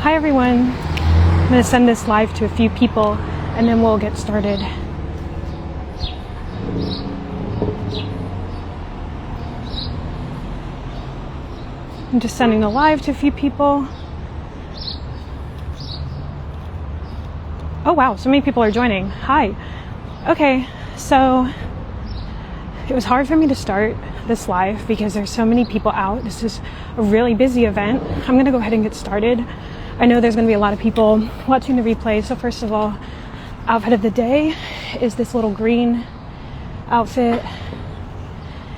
Hi everyone. I'm going to send this live to a few people and then we'll get started. I'm just sending a live to a few people. Oh wow, so many people are joining. Hi. Okay, so it was hard for me to start this live because there's so many people out. This is a really busy event. I'm going to go ahead and get started. I know there's going to be a lot of people watching the replay. So first of all, outfit of the day is this little green outfit.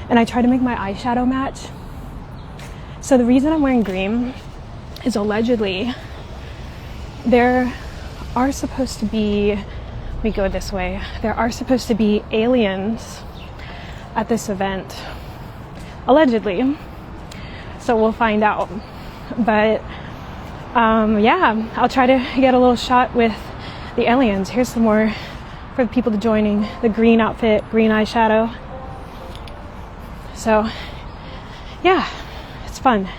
And I try to make my eyeshadow match. So the reason I'm wearing green is allegedly there are supposed to be, let me go this way, there are supposed to be aliens at this event. Allegedly. So we'll find out. But yeah, I'll try to get a little shot with the aliens. Here's some more for the people joining. The green outfit, green eyeshadow. So yeah, it's fun.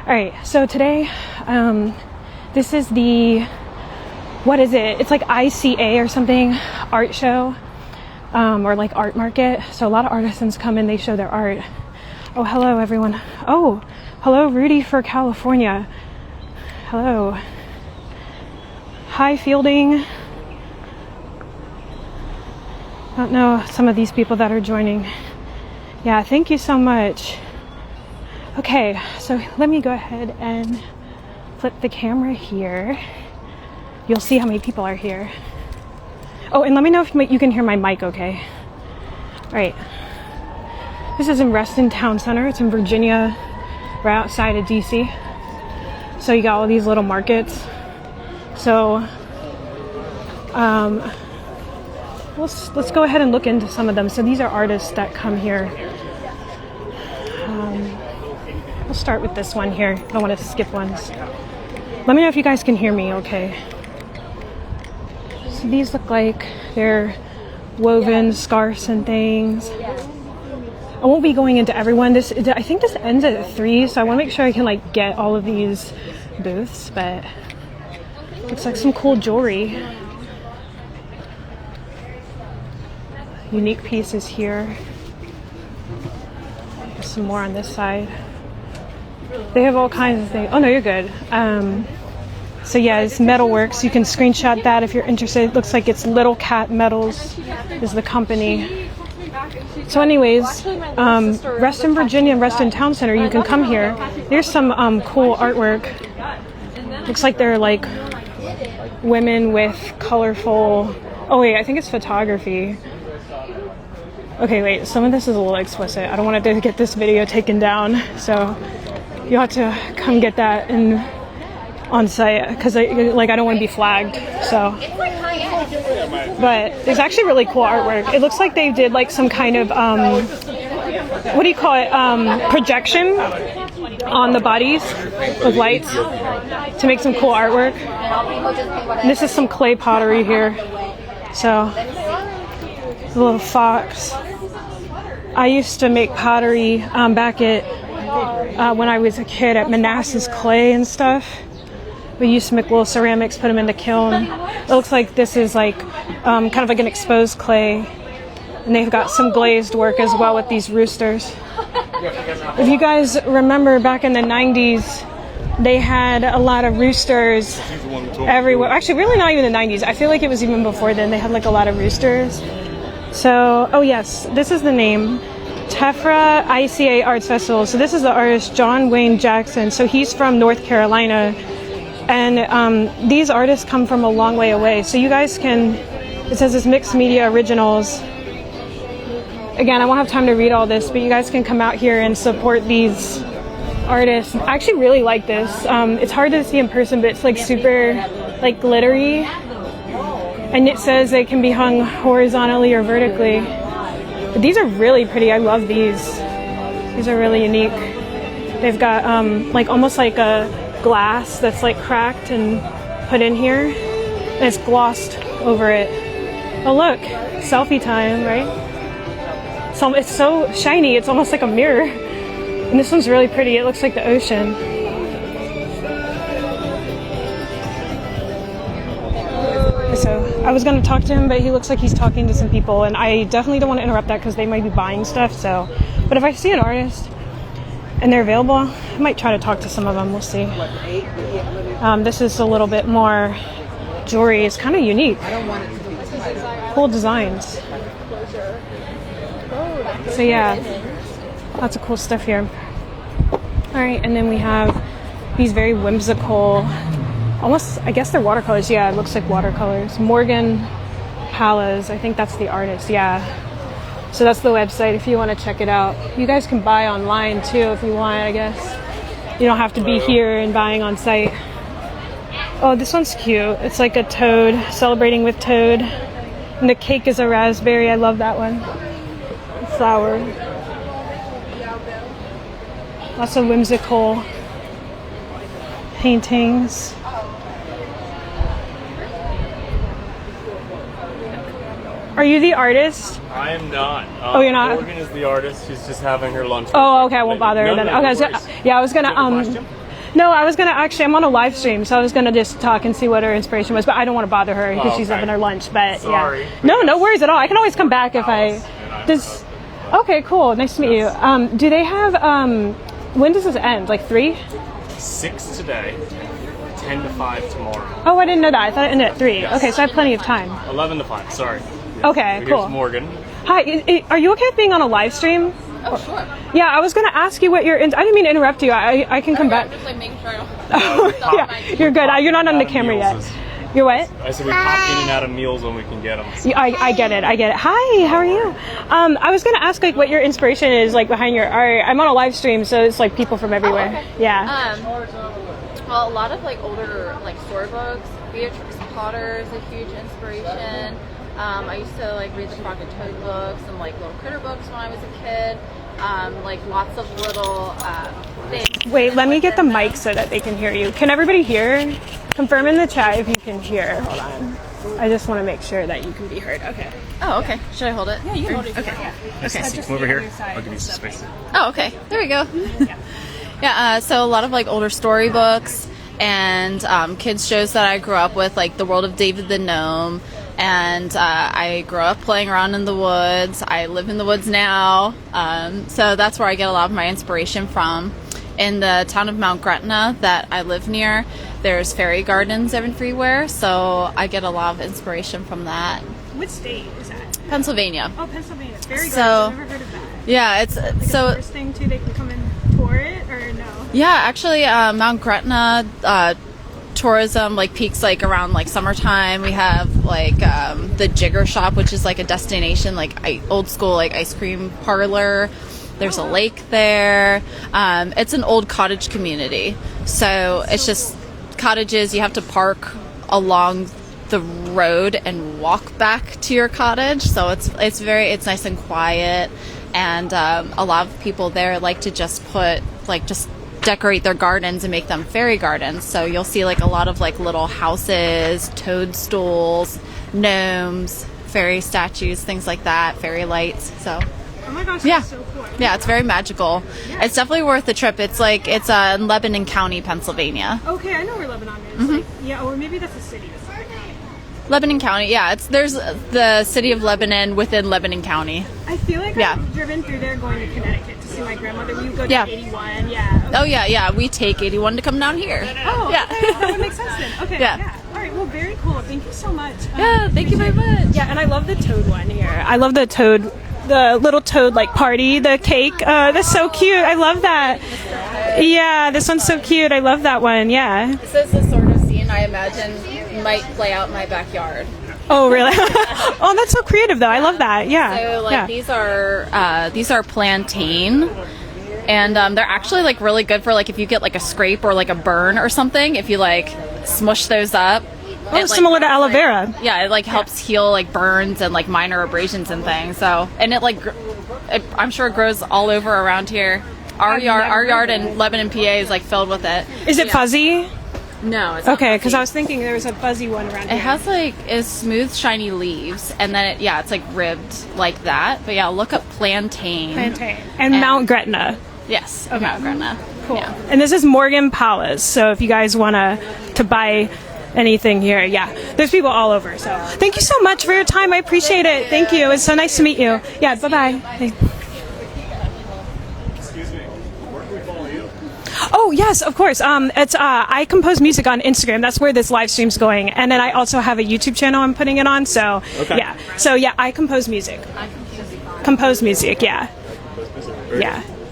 All right, so today, this is the, what is it? It's like ICA or something, art show, or like art market. So a lot of artisans come in, they show their art. Oh, hello everyone. Oh, hello Rudy for California. Hello. Hi Fielding. I don't know some of these people that are joining. Yeah, thank you so much. Okay, so let me go ahead and flip the camera here. You'll see how many people are here. Oh, and let me know if you can hear my mic okay. All right. This is in Reston Town Center. It's in Virginia, right outside of DC. So you got all these little markets. So let's go ahead and look into some of them. So these are artists that come here. We'll start with this one here. I don't want to skip ones. Let me know if you guys can hear me okay. So these look like they're woven scarves and things. I won't be going into everyone. I think this ends at 3, so I want to make sure I can like get all of these booths, but looks like some cool jewelry. Unique pieces here. There's some more on this side. They have all kinds of things. Oh no, you're good. So yeah, it's metalworks. You can screenshot that if you're interested. It looks like it's Little Cat Metals is the company. So anyways, Reston, Virginia, and Reston Town Center, you can come here. There's some cool artwork. Looks like they're like women with colorful, oh wait, I think it's photography. Okay, wait, some of this is a little explicit. I don't want to get this video taken down, so you'll have to come get that on site, because I don't want to be flagged, so. But there's actually really cool artwork. It looks like they did like some kind of, what do you call it, projection on the bodies with lights to make some cool artwork. And this is some clay pottery here. So, a little fox. I used to make pottery back at, when I was a kid at Manassas Clay and stuff. We used to make little ceramics, put them in the kiln. It looks like this is like kind of like an exposed clay. And they've got some glazed work as well with these roosters. If you guys remember back in the 90s, they had a lot of roosters everywhere. Actually, really not even the 90s. I feel like it was even before then. They had like a lot of roosters. So, oh yes, this is the name. Tephra ICA Arts Festival. So this is the artist John Wayne Jackson. So he's from North Carolina. And these artists come from a long way away. So you guys can, it says it's mixed media originals. Again, I won't have time to read all this, but you guys can come out here and support these artists. I actually really like this. It's hard to see in person, but it's like super like glittery. And it says they can be hung horizontally or vertically. But these are really pretty. I love these. These are really unique. They've got like almost like a glass that's like cracked and put in here, and it's glossed over it. Oh look, selfie time, right? So it's so shiny, it's almost like a mirror. And this one's really pretty. It looks like the ocean. I was going to talk to him, but he looks like he's talking to some people, and I definitely don't want to interrupt that because they might be buying stuff. So, but if I see an artist and they're available, I might try to talk to some of them. We'll see. This is a little bit more jewelry. It's kind of unique. Cool designs. So yeah, lots of cool stuff here. All right, and then we have these very whimsical, almost, I guess they're watercolors. Yeah, it looks like watercolors. Morgan Pallas, I think that's the artist. Yeah. So that's the website if you want to check it out. You guys can buy online too if you want, I guess. You don't have to be here and buying on site. Oh, this one's cute. It's like a toad, celebrating with Toad. And the cake is a raspberry. I love that one. Flower. Lots of whimsical paintings. Are you the artist? I am not. Oh, you're not? Morgan is the artist. She's just having her lunch. Oh, okay. I won't bother her then. Okay, so, yeah, I was gonna no, I was gonna actually. I'm on a live stream, so I was gonna just talk and see what her inspiration was. But I don't want to bother her because she's having her lunch. But sorry. Yeah, no worries at all. I can always come back if I. Does okay, cool. Nice to meet you. Do they have? When does this end? Like 3? 6 today, 10 to 5 tomorrow. Oh, I didn't know that. I thought it ended at 3. Yes. Okay, so I have plenty of time. 11 to 5. Sorry. Yes. Okay, So cool. Here's Morgan. Hi, are you okay with being on a live stream? Oh, sure. Yeah, I was going to ask you what I didn't mean to interrupt you. I can come back. I'm just like making sure I don't Oh, yeah, you're good. You're not on the camera yet. You're what? I said we pop in and out of meals when we can get them. Yeah, I get it. Hi, how are you? I was going to ask like what your inspiration is like behind your art. I'm on a live stream, so it's like people from everywhere. Oh, okay. Yeah. Well, a lot of like older like storybooks. Beatrix Potter is a huge inspiration. I used to like read the Frog and Toad books and like little critter books when I was a kid. Like lots of little things. Wait, let me get the mic so that they can hear you. Can everybody hear? Confirm in the chat if you can hear. Hold on. I just want to make sure that you can be heard. Okay. Oh, okay. Should I hold it? Yeah, you can hold it. Okay. Okay. Come over here. I'll give you some space. Oh, okay. There we go. Yeah. So a lot of like older storybooks and kids shows that I grew up with, like The World of David the Gnome. And I grew up playing around in the woods. I live in the woods now. So that's where I get a lot of my inspiration from. In the town of Mount Gretna that I live near, there's fairy gardens everywhere. So I get a lot of inspiration from that. What state is that? Pennsylvania. Oh, Pennsylvania. Fairy gardens. So, I've never heard of that. Yeah, it's Like so. The first thing too, they can come and tour it or no? Yeah, actually, Mount Gretna. Tourism like peaks like around like summertime. We have like the Jigger Shop, which is like a destination like old school like ice cream parlor. There's a lake there. It's an old cottage community, so it's just cottages. You have to park along the road and walk back to your cottage, so it's nice and quiet. And a lot of people there like to just decorate their gardens and make them fairy gardens. So you'll see like a lot of like little houses, toadstools, gnomes, fairy statues, things like that, fairy lights. So Oh my gosh, yeah, that's so cool. yeah, it's very magical. Yeah. It's definitely worth the trip. It's in Lebanon County, Pennsylvania. Okay, I know where Lebanon is. Mm-hmm. Like, yeah, or maybe that's a city. Lebanon County, yeah. There's the city of Lebanon within Lebanon County. I feel like Yeah. I've driven through there going to Connecticut to see my grandmother. We go to Yeah. 81, yeah. Okay. Oh yeah. We take 81 to come down here. Oh, yeah. okay. That would make sense then. Okay, Yeah. yeah. All right, well, very cool. Thank you so much. Yeah, thank you very much. Yeah, and I love the toad one here. I love the toad, the little toad like party, the cake. That's so cute. I love that. Yeah, this one's so cute. I love that one. Yeah. This is the sort of scene I imagine might play out in my backyard. Oh, really? Oh, that's so creative, though. I love that. Yeah. So, like, yeah. these are plantain, and they're actually like really good for like if you get like a scrape or like a burn or something. If you like smush those up. Oh, it, like, similar to aloe vera. Yeah, it like helps heal like burns and like minor abrasions and things. So, and it like I'm sure it grows all over around here. Our yard in Lebanon, PA is like filled with it. Is it fuzzy? No, it's Okay, not because fuzzy. I was thinking there was a fuzzy one around here. It has like is smooth, shiny leaves, and then it's like ribbed like that. But yeah, look up plantain. And Mount Gretna. Yes, Okay. Mount Gretna. Cool. Yeah. And this is Morgan Pallas. So if you guys want to buy anything here. Yeah, there's people all over. So thank you so much for your time. I appreciate it. Thank you. It's so nice to meet you. Yeah, bye-bye. Oh yes, of course. It's I compose music on Instagram. That's where this live stream's going, and then I also have a YouTube channel I'm putting it on. So yeah, I compose music. Compose music. Yeah.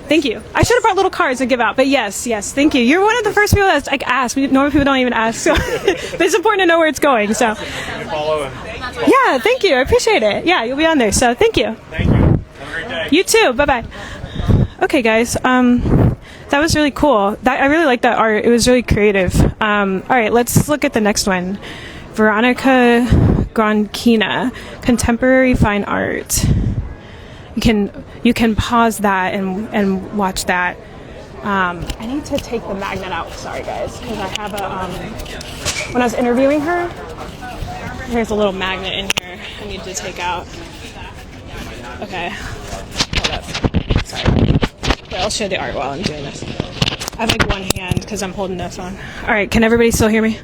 Thank you. I should have brought little cards to give out, but yes, thank you. You're one of the first people that's like asked. Normal people don't even ask, so but it's important to know where it's going. So yeah, thank you. I appreciate it. Yeah, you'll be on there. So thank you. Thank you. Have a great day. You too. Bye bye. Okay, guys. That was really cool. I really like that art. It was really creative. All right, let's look at the next one. Veronica Gronkina, Contemporary Fine Art. You can pause that and watch that. I need to take the magnet out. Sorry, guys, because I have a. When I was interviewing her, there's a little magnet in here I need to take out. Okay. Hold up. Sorry. Okay, I'll show the art while I'm doing this. I have like one hand because I'm holding this on. All right, can everybody still hear me?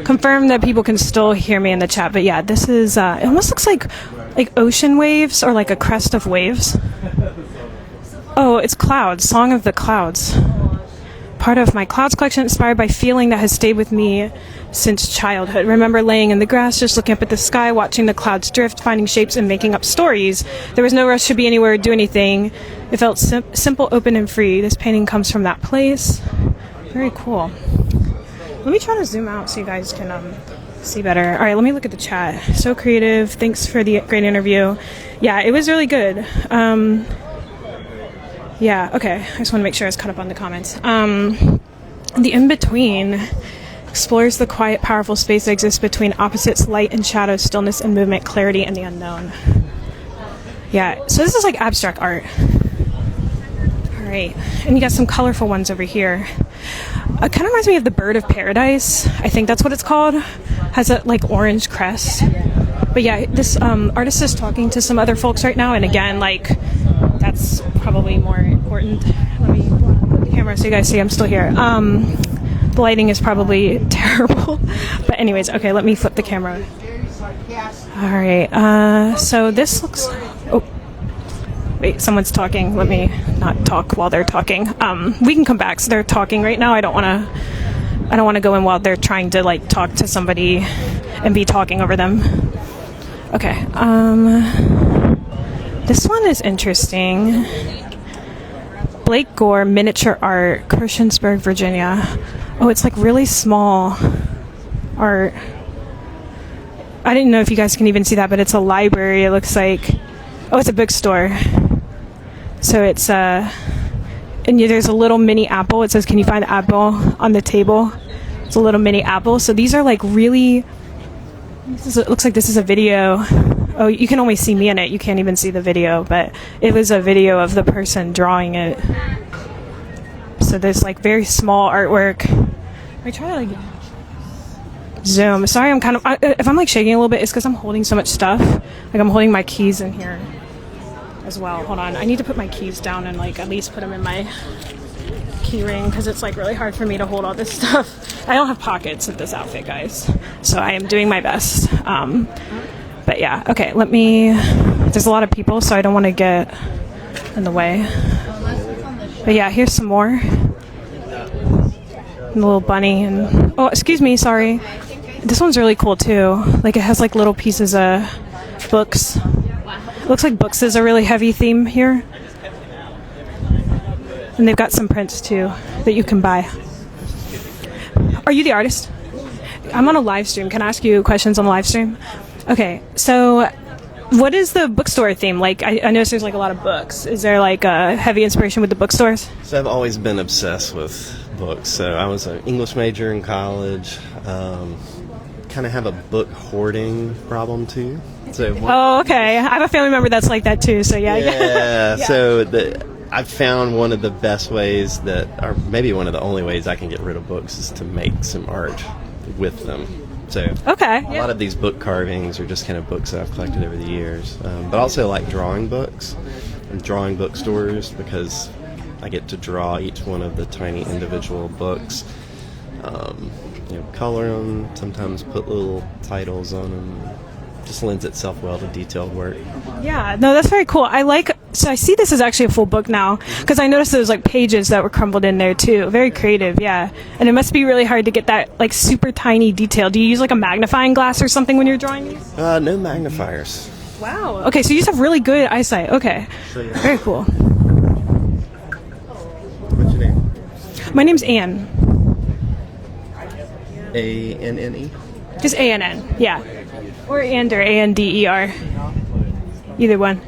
Confirm that people can still hear me in the chat. But yeah, this is. It almost looks like ocean waves or like a crest of waves. Oh, it's clouds. Song of the Clouds. Part of my clouds collection, inspired by feeling that has stayed with me since childhood. Remember laying in the grass, just looking up at the sky, watching the clouds drift, finding shapes and making up stories. There was no rush to be anywhere or do anything. It felt simple, open, and free. This painting comes from that place. Very cool. Let me try to zoom out so you guys can see better. All right, let me look at the chat. So creative. Thanks for the great interview. Yeah, it was really good. Yeah, okay. I just want to make sure I was caught up on the comments. The in-between explores the quiet, powerful space that exists between opposites, light and shadow, stillness and movement, clarity and the unknown. Yeah, so this is like abstract art. All right, and you got some colorful ones over here. It kind of reminds me of the Bird of Paradise. I think that's what it's called. Has a like orange crest. But yeah, this artist is talking to some other folks right now, and again, like that's probably more important. Let me put the camera so you guys see I'm still here. The lighting is probably terrible, but anyways, okay, let me flip the camera. All right, so this looks. Oh, wait, someone's talking. Let me not talk while they're talking. We can come back. So they're talking right now. I don't want to go in while they're trying to like talk to somebody and be talking over them. Okay. This one is interesting. Blake Gore, miniature art, Christiansburg, Virginia. Oh, it's like really small art. I didn't know if you guys can even see that, but it's a library. It looks like, oh, it's a bookstore. So it's and there's a little mini apple. It says, "Can you find the apple on the table?" It's a little mini apple. So these are like really. It looks like this is a video. Oh, you can only see me in it. You can't even see the video, but it was a video of the person drawing it. So there's like very small artwork. I try to like zoom. Sorry, I'm kind of. If I'm like shaking a little bit, it's because I'm holding so much stuff. Like I'm holding my keys in here as well. Hold on. I need to put my keys down and like at least put them in my key ring because it's like really hard for me to hold all this stuff. I don't have pockets with this outfit, guys. So I am doing my best. But yeah, okay, there's a lot of people, so I don't want to get in the way. But yeah, here's some more. A little bunny and, oh, excuse me, sorry. This one's really cool too. Like it has like little pieces of books. It looks like books is a really heavy theme here. And they've got some prints too that you can buy. Are you the artist? I'm on a live stream. Can I ask you questions on the live stream? Okay, so what is the bookstore theme? Like, I noticed there's like a lot of books. Is there like a heavy inspiration with the bookstores? So I've always been obsessed with books. So I was an English major in college. Kind of have a book hoarding problem too. So oh, okay. I have a family member that's like that too. So yeah. Yeah. So I've found one of the best ways or maybe one of the only ways I can get rid of books is to make some art with them. So okay, a lot of these book carvings are just kind of books that I've collected over the years. But also like drawing books and drawing bookstores because I get to draw each one of the tiny individual books. color them, sometimes put little titles on them. Just lends itself well to detailed work. Yeah, no, that's very cool. So I see this is actually a full book now, because I noticed there's like pages that were crumbled in there too. Very creative, yeah. And it must be really hard to get that like super tiny detail. Do you use like a magnifying glass or something when you're drawing these? No magnifiers. Wow. Okay, so you just have really good eyesight. Okay. Very cool. What's your name? My name's Anne. A-N-N-E? Just A-N-N, yeah. Or Ander, A-N-D-E-R. Either one.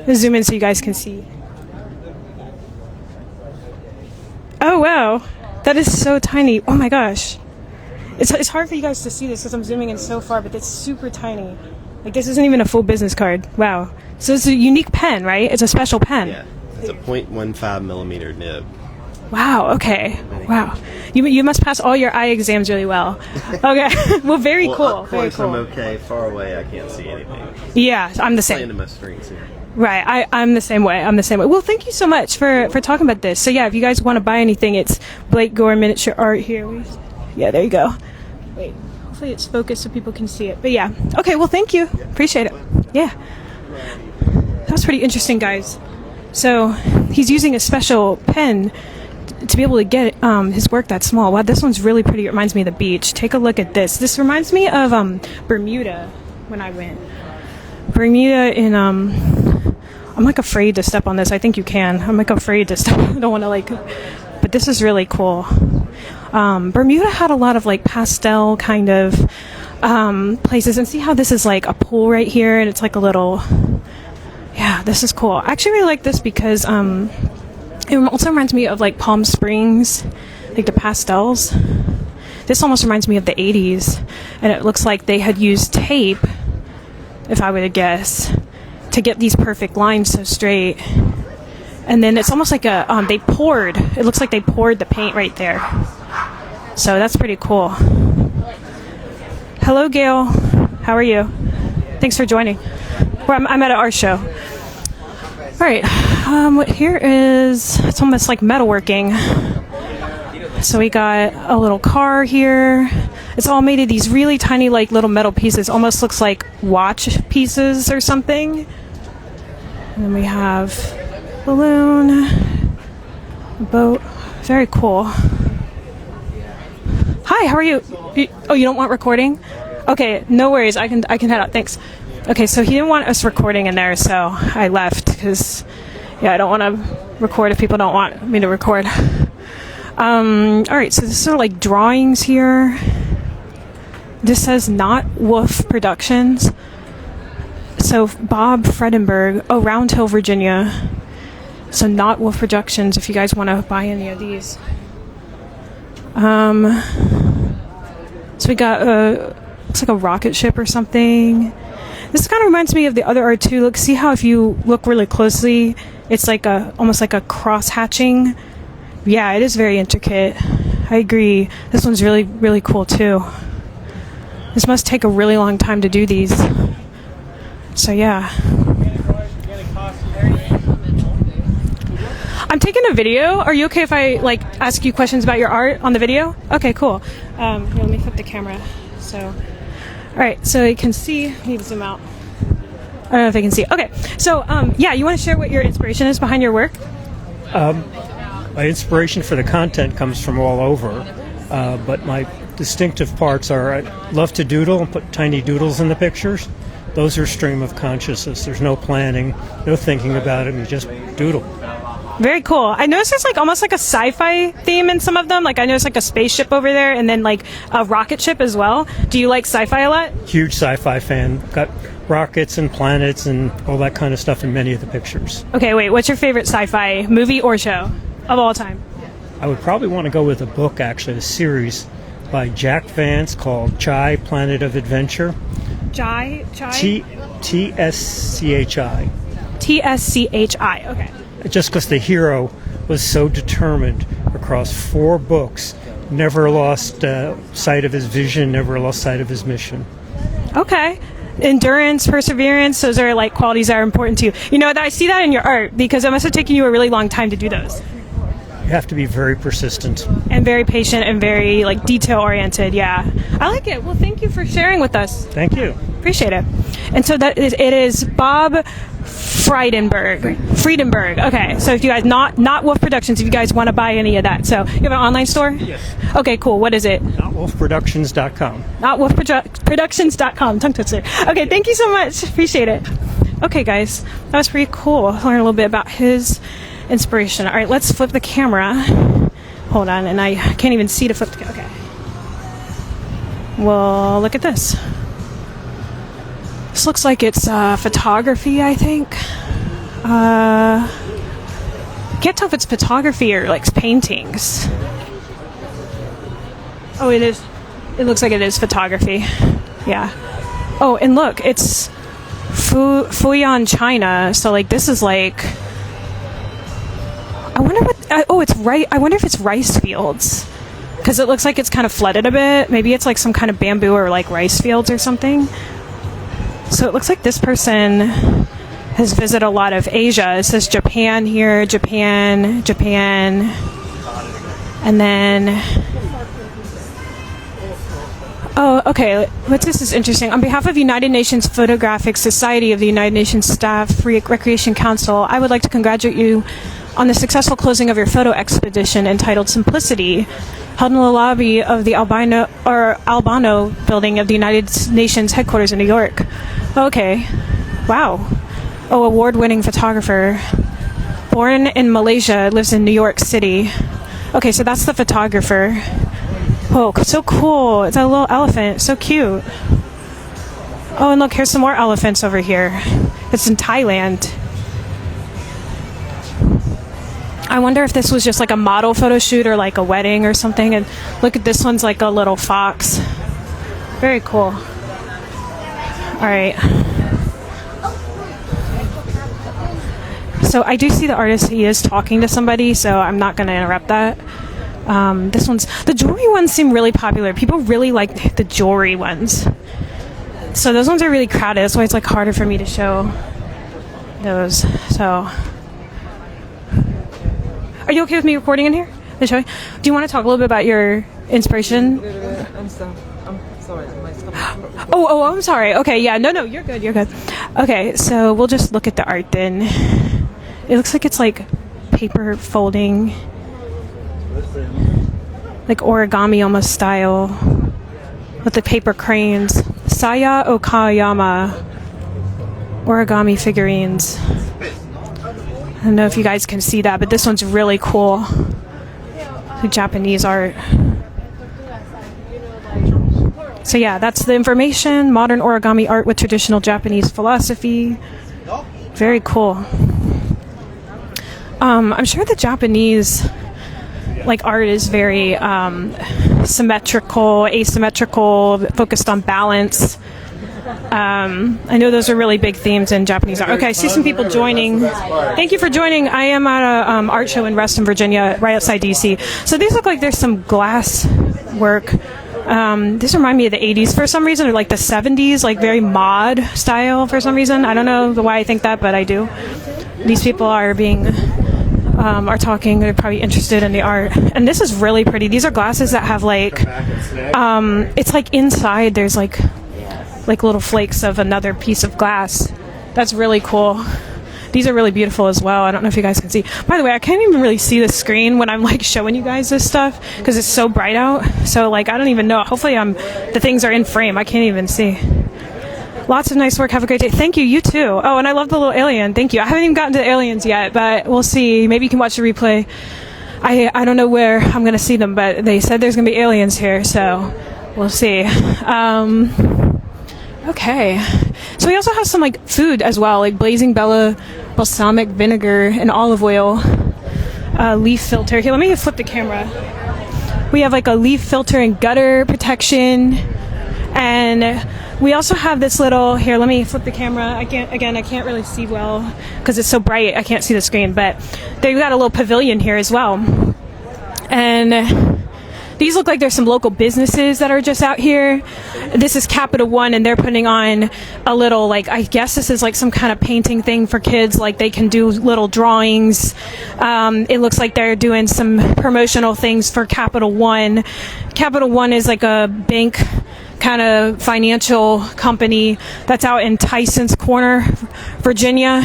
I'll zoom in so you guys can see. Oh, wow. That is so tiny. Oh, my gosh. It's hard for you guys to see this because I'm zooming in so far, but it's super tiny. Like, this isn't even a full business card. Wow. So it's a unique pen, right? It's a special pen. Yeah. It's a 0.15 millimeter nib. Wow, okay. Wow. You must pass all your eye exams really well. Okay. Well, very cool. Up Very close, cool. I'm okay. Far away, I can't see anything. Yeah, I'm the Playing same. to my strengths here. Right, I'm the same way. Well, thank you so much for talking about this. So yeah, if you guys want to buy anything, it's Blake Gore Miniature Art here. Yeah, there you go. Wait, hopefully it's focused so people can see it. But yeah, okay, well, thank you. Appreciate it. Yeah. That was pretty interesting, guys. So he's using a special pen to be able to get his work that small. Wow, this one's really pretty. It reminds me of the beach. Take a look at this. This reminds me of Bermuda when I went. Bermuda in I'm like afraid to step on this. I think you can. I'm like afraid to step. I don't want to like, but this is really cool. Bermuda had a lot of like pastel kind of places, and see how this is like a pool right here, and it's like a little. Yeah, this is cool. I actually really like this because it also reminds me of like Palm Springs, like the pastels. This almost reminds me of the 80s, and it looks like they had used tape, if I were to guess, to get these perfect lines so straight. And then it's almost like it looks like they poured the paint right there. So that's pretty cool. Hello, Gail. How are you? Thanks for joining. Well, I'm at an art show. All right. Here is, it's almost like metalworking. So we got a little car here. It's all made of these really tiny, like little metal pieces. Almost looks like watch pieces or something. And then we have balloon, a boat. Very cool. Hi, how are you? Oh, you don't want recording? Okay, no worries. I can head out. Thanks. Okay, so he didn't want us recording in there, so I left because, yeah, I don't want to record if people don't want me to record. All right, so this is sort of like drawings here. This says Not Wolf Productions. So Bob Fredenberg, Round Hill, Virginia. So Not Wolf Productions, if you guys want to buy any of these. So we got looks like a rocket ship or something. This kind of reminds me of the other art too. Look, see how if you look really closely, it's like almost like a cross hatching. Yeah, it is very intricate. I agree. This one's really, really cool too. This must take a really long time to do these. So yeah. I'm taking a video. Are you okay if I like ask you questions about your art on the video? Okay, cool. Here, let me flip the camera. So, all right. So you can see. I need to zoom out. I don't know if I can see. Okay. So, yeah, you want to share what your inspiration is behind your work? My inspiration for the content comes from all over, but my distinctive parts are I love to doodle and put tiny doodles in the pictures. Those are stream of consciousness. There's no planning, no thinking about it, and you just doodle. Very cool. I noticed there's like almost like a sci-fi theme in some of them. Like I noticed like a spaceship over there and then like a rocket ship as well. Do you like sci-fi a lot? Huge sci-fi fan. Got rockets and planets and all that kind of stuff in many of the pictures. Okay, wait. What's your favorite sci-fi movie or show of all time? I would probably want to go with a book, actually, a series by Jack Vance called Chai, Planet of Adventure. Chai? T-S-C-H-I. T-S-C-H-I. Okay. Just because the hero was so determined across 4 books, never lost sight of his vision, never lost sight of his mission. Okay. endurance, perseverance, those are like qualities that are important to you. You know, I see that in your art because it must have taken you a really long time to do those. You have to be very persistent. And very patient and very like detail oriented. Yeah. I like it. Well, thank you for sharing with us. Thank you. Appreciate it. And so it is Bob Friedenberg. Okay. So if you guys, not Wolf Productions, if you guys want to buy any of that. So you have an online store? Yes. Okay, cool. What is it? NotWolfProductions.com. NotWolfProductions.com. Tongue twister. Okay, thank you so much. Appreciate it. Okay, guys. That was pretty cool. Learn a little bit about his inspiration. All right, let's flip the camera. Hold on, and I can't even see to flip the camera. Okay. Well, look at this. This looks like it's photography, I think. Can't tell if it's photography or like paintings. Oh, it is. It looks like it is photography. Yeah. Oh, and look, it's Fuyuan, China. So like this is like. I wonder what. It's right. I wonder if it's rice fields, because it looks like it's kind of flooded a bit. Maybe it's like some kind of bamboo or like rice fields or something. So it looks like this person has visited a lot of Asia. It says Japan here, Japan, and then. Oh, okay. What's this is interesting. On behalf of United Nations Photographic Society of the United Nations Staff Recreation Council, I would like to congratulate you on the successful closing of your photo expedition entitled Simplicity, held in the lobby of the Albano building of the United Nations headquarters in New York. Okay. Wow. Oh, award-winning photographer. Born in Malaysia, lives in New York City. Okay, so that's the photographer. Oh, so cool. It's a little elephant. So cute. Oh, and look, here's some more elephants over here. It's in Thailand. I wonder if this was just like a model photo shoot or like a wedding or something. And look at this one's like a little fox. Very cool. All right. So I do see the artist. He is talking to somebody, so I'm not going to interrupt that. The jewelry ones seem really popular. People really like the jewelry ones. So those ones are really crowded. That's why it's like harder for me to show those. So, are you okay with me recording in here? To show you? Do you want to talk a little bit about your inspiration? I'm sorry. Oh, I'm sorry. Okay, yeah, no, you're good. Okay, so we'll just look at the art then. It looks like it's like paper folding, like origami almost style, with the paper cranes. Saya Okayama origami figurines. I don't know if you guys can see that, but this one's really cool. The Japanese art. So yeah, that's the information. Modern origami art with traditional Japanese philosophy. Very cool. I'm sure the Japanese like art is very symmetrical, asymmetrical, focused on balance. I know those are really big themes in Japanese art. Okay, I see some people joining. Thank you for joining. I am at a art show in Reston, Virginia, right outside DC. So these look like there's some glass work. These remind me of the 80s for some reason, or like the 70s, like very mod style for some reason. I don't know why I think that, but I do. These people are are talking. They're probably interested in the art. And this is really pretty. These are glasses that have like, it's like inside there's like little flakes of another piece of glass. That's really cool. These are really beautiful as well. I don't know if you guys can see. By the way, I can't even really see the screen when I'm like showing you guys this stuff because it's so bright out. So like I don't even know. Hopefully the things are in frame. I can't even see. Lots of nice work. Have a great day. Thank you. You too. Oh, and I love the little alien. Thank you. I haven't even gotten to the aliens yet, but we'll see. Maybe you can watch the replay. I don't know where I'm going to see them, but they said there's going to be aliens here, so we'll see. Okay. So we also have some like food as well, like Blazing Bella balsamic vinegar and olive oil, leaf filter. Here, let me flip the camera. We have like a leaf filter and gutter protection, and we also have this little. Here, let me flip the camera. I can't really see well because it's so bright. I can't see the screen, but they've got a little pavilion here as well, and These look like there's some local businesses that are just out here. This is Capital One, and they're putting on a little, like, I guess this is like some kind of painting thing for kids. Like, they can do little drawings. It looks like they're doing some promotional things for Capital One. Capital One is like a bank kind of financial company that's out in Tyson's Corner, Virginia,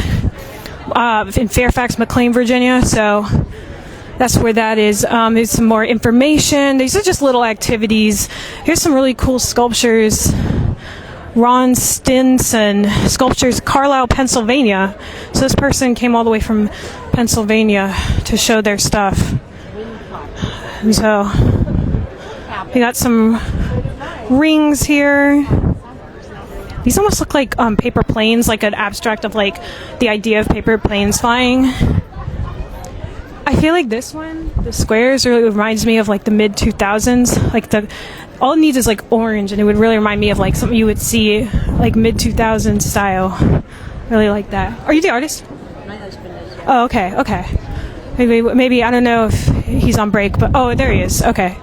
in Fairfax, McLean, Virginia. So that's where that is. There's some more information. These are just little activities. Here's some really cool sculptures. Ron Stinson Sculptures, Carlisle, Pennsylvania. So this person came all the way from Pennsylvania to show their stuff. And so we got some rings here. These almost look like paper planes, like an abstract of like the idea of paper planes flying. I feel like this one, the squares, really reminds me of like the mid 2000s. Like all it needs is like orange, and it would really remind me of like something you would see like mid 2000s style. Really like that. Are you the artist? My husband is. Oh, okay. Maybe I don't know if he's on break, but oh, there he is. Okay.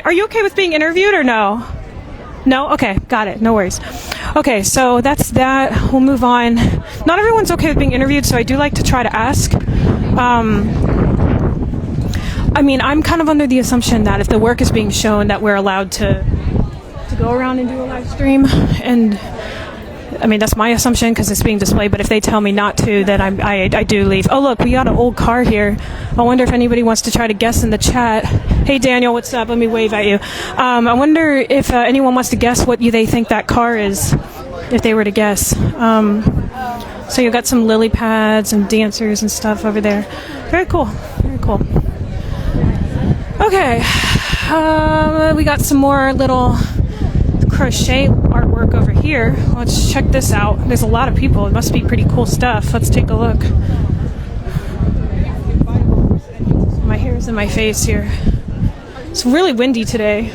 Are you okay with being interviewed or no? No? Okay, got it. No worries. Okay, so that's that. We'll move on. Not everyone's okay with being interviewed, so I do like to try to ask. I mean, I'm kind of under the assumption that if the work is being shown, that we're allowed to go around and do a live stream. And I mean, that's my assumption because it's being displayed. But if they tell me not to, then I do leave. Oh, look, we got an old car here. I wonder if anybody wants to try to guess in the chat. Hey, Daniel, what's up? Let me wave at you. I wonder if anyone wants to guess what they think that car is, if they were to guess. So you've got some lily pads and dancers and stuff over there. Very cool. Very cool. Okay. We got some more little crochet artwork over here. Let's check this out. There's a lot of people. It must be pretty cool stuff. Let's take a look. My hair's in my face here. It's really windy today.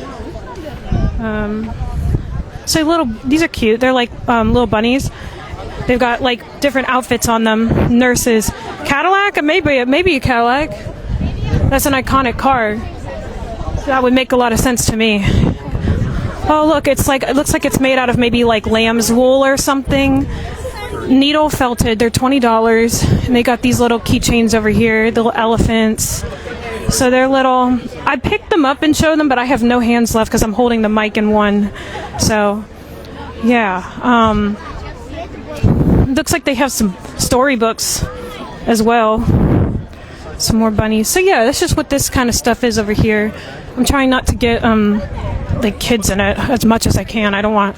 So these are cute. They're like little bunnies. They've got like different outfits on them. Nurses. Cadillac? Maybe a Cadillac. That's an iconic car. So that would make a lot of sense to me. Oh, look, it looks like it's made out of maybe like lamb's wool or something. Needle felted. They're $20. And they got these little keychains over here, the little elephants. So they're little. I picked them up and showed them, but I have no hands left because I'm holding the mic in one. So, yeah. Looks like they have some storybooks as well. Some more bunnies. So yeah, that's just what this kind of stuff is over here. I'm trying not to get like kids in it as much as I can. I don't want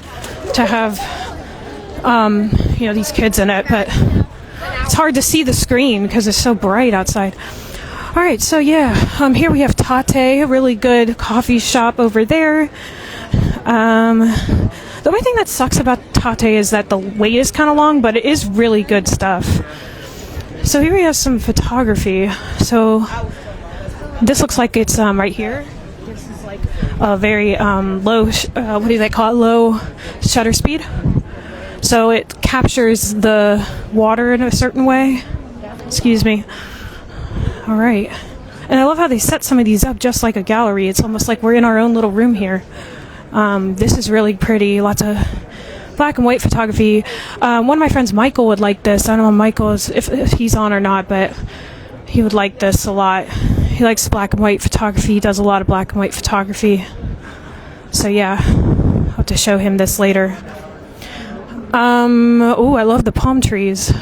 to have these kids in it, but it's hard to see the screen because it's so bright outside. All right, so yeah, here we have Tate, a really good coffee shop over there. The only thing that sucks about Tate is that the wait is kind of long, but it is really good stuff. So here we have some photography. So this looks like it's right here. This is like a very low, what do they call it? Low shutter speed. So it captures the water in a certain way. Excuse me. All right. And I love how they set some of these up just like a gallery. It's almost like we're in our own little room here. This is really pretty. Lots of black and white photography. One of my friends, Michael, would like this. I don't know if Michael is, if he's on or not, but he would like this a lot. He likes black and white photography. He does a lot of black and white photography. So yeah, I'll have to show him this later. Oh, I love the palm trees.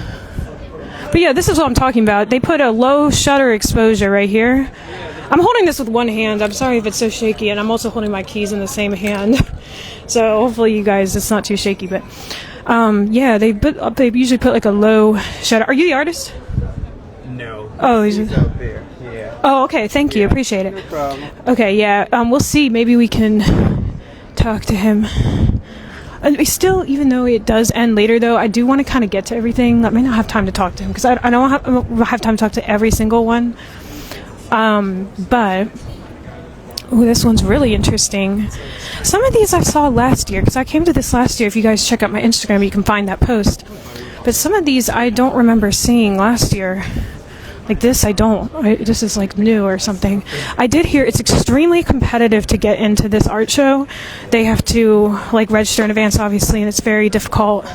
But yeah, this is what I'm talking about. They put a low shutter exposure right here. I'm holding this with one hand. I'm sorry if it's so shaky, and I'm also holding my keys in the same hand. So hopefully you guys, it's not too shaky. But yeah, they usually put like a low shutter. Are you the artist? No. Oh, he's out there. Yeah. Oh, okay. Thank you. Appreciate it. No problem. Okay, yeah. We'll see. Maybe we can talk to him. And we still, even though it does end later, though, I do want to kind of get to everything. I may not have time to talk to him because I don't have time to talk to every single one. But this one's really interesting. Some of these I saw last year because I came to this last year. If you guys check out my Instagram, you can find that post. But some of these I don't remember seeing last year. Like this, I don't. This is like new or something. I did hear it's extremely competitive to get into this art show. They have to like register in advance, obviously, and it's very difficult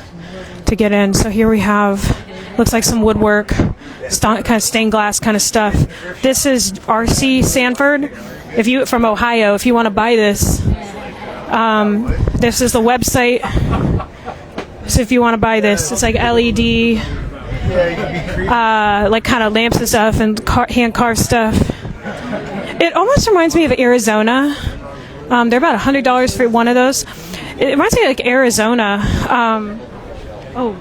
to get in. So here we have, looks like some woodwork, kind of stained glass kind of stuff. This is RC Sanford. If you from Ohio, if you want to buy this, this is the website. So if you want to buy this, it's like LED. Like kind of lamps and stuff and hand carved stuff. It almost reminds me of Arizona. They're about $100 for one of those. It reminds me of like Arizona. Oh,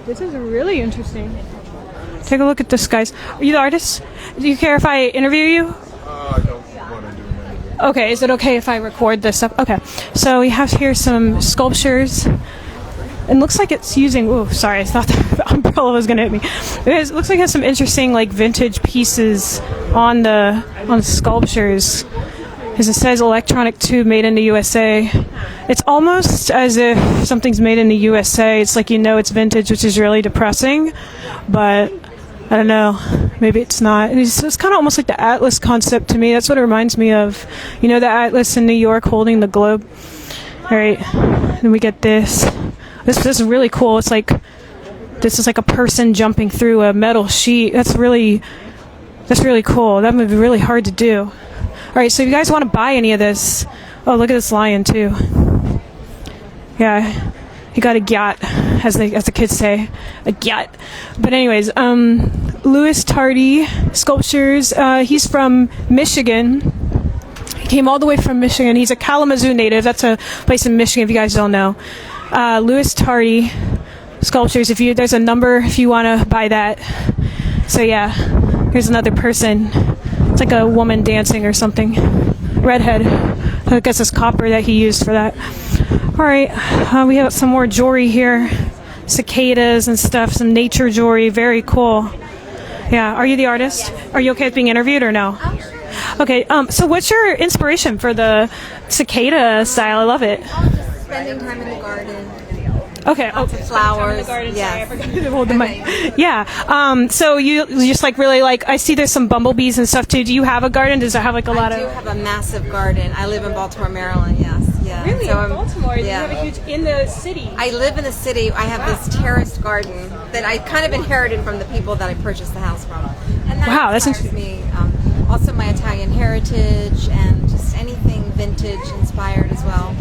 this is really interesting. Take a look at this, guys. Are you the artist? Do you care if I interview you? I don't want to do an interview. Okay, is it okay if I record this stuff? Okay, so we have here some sculptures. It looks like it's using... Oh, sorry, I thought the umbrella was going to hit me. It looks like it has some interesting, like, vintage pieces on the sculptures. Because it says electronic tube made in the USA. It's almost as if something's made in the USA. It's like, you know, it's vintage, which is really depressing. But, I don't know. Maybe it's not. It's kind of almost like the Atlas concept to me. That's what it reminds me of. You know, the Atlas in New York holding the globe? All right. Then we get this. This is really cool. It's like, this is like a person jumping through a metal sheet. That's really cool. That would be really hard to do. All right, so if you guys want to buy any of this, oh, look at this lion too. Yeah, he got a gyat, as the kids say, a gyat. But anyways, Louis Tardy Sculptures. He's from Michigan. He came all the way from Michigan. He's a Kalamazoo native. That's a place in Michigan, if you guys don't know. Louis Tardy Sculptures. There's a number if you want to buy that. So yeah, here's another person. It's like a woman dancing or something. Redhead. I guess it's copper that he used for that. All right, we have some more jewelry here. Cicadas and stuff. Some nature jewelry. Very cool. Yeah. Are you the artist? Are you okay with being interviewed or no? Okay. So what's your inspiration for the cicada style? I love it. Spending time in the garden. Okay. Lots of flowers. Yes. Sorry, I forgot to hold the mic. Yeah. So you just like really like. I see there's some bumblebees and stuff too. Do you have a garden? Does it have like a lot of? I do have a massive garden. I live in Baltimore, Maryland. Yes. Yeah. Really? So in Baltimore? Yeah. You have a huge in the city. I live in the city. I have this terraced garden that I kind of inherited from the people that I purchased the house from. And that Wow, that's inspires me. Also, my Italian heritage and just anything vintage inspired as well.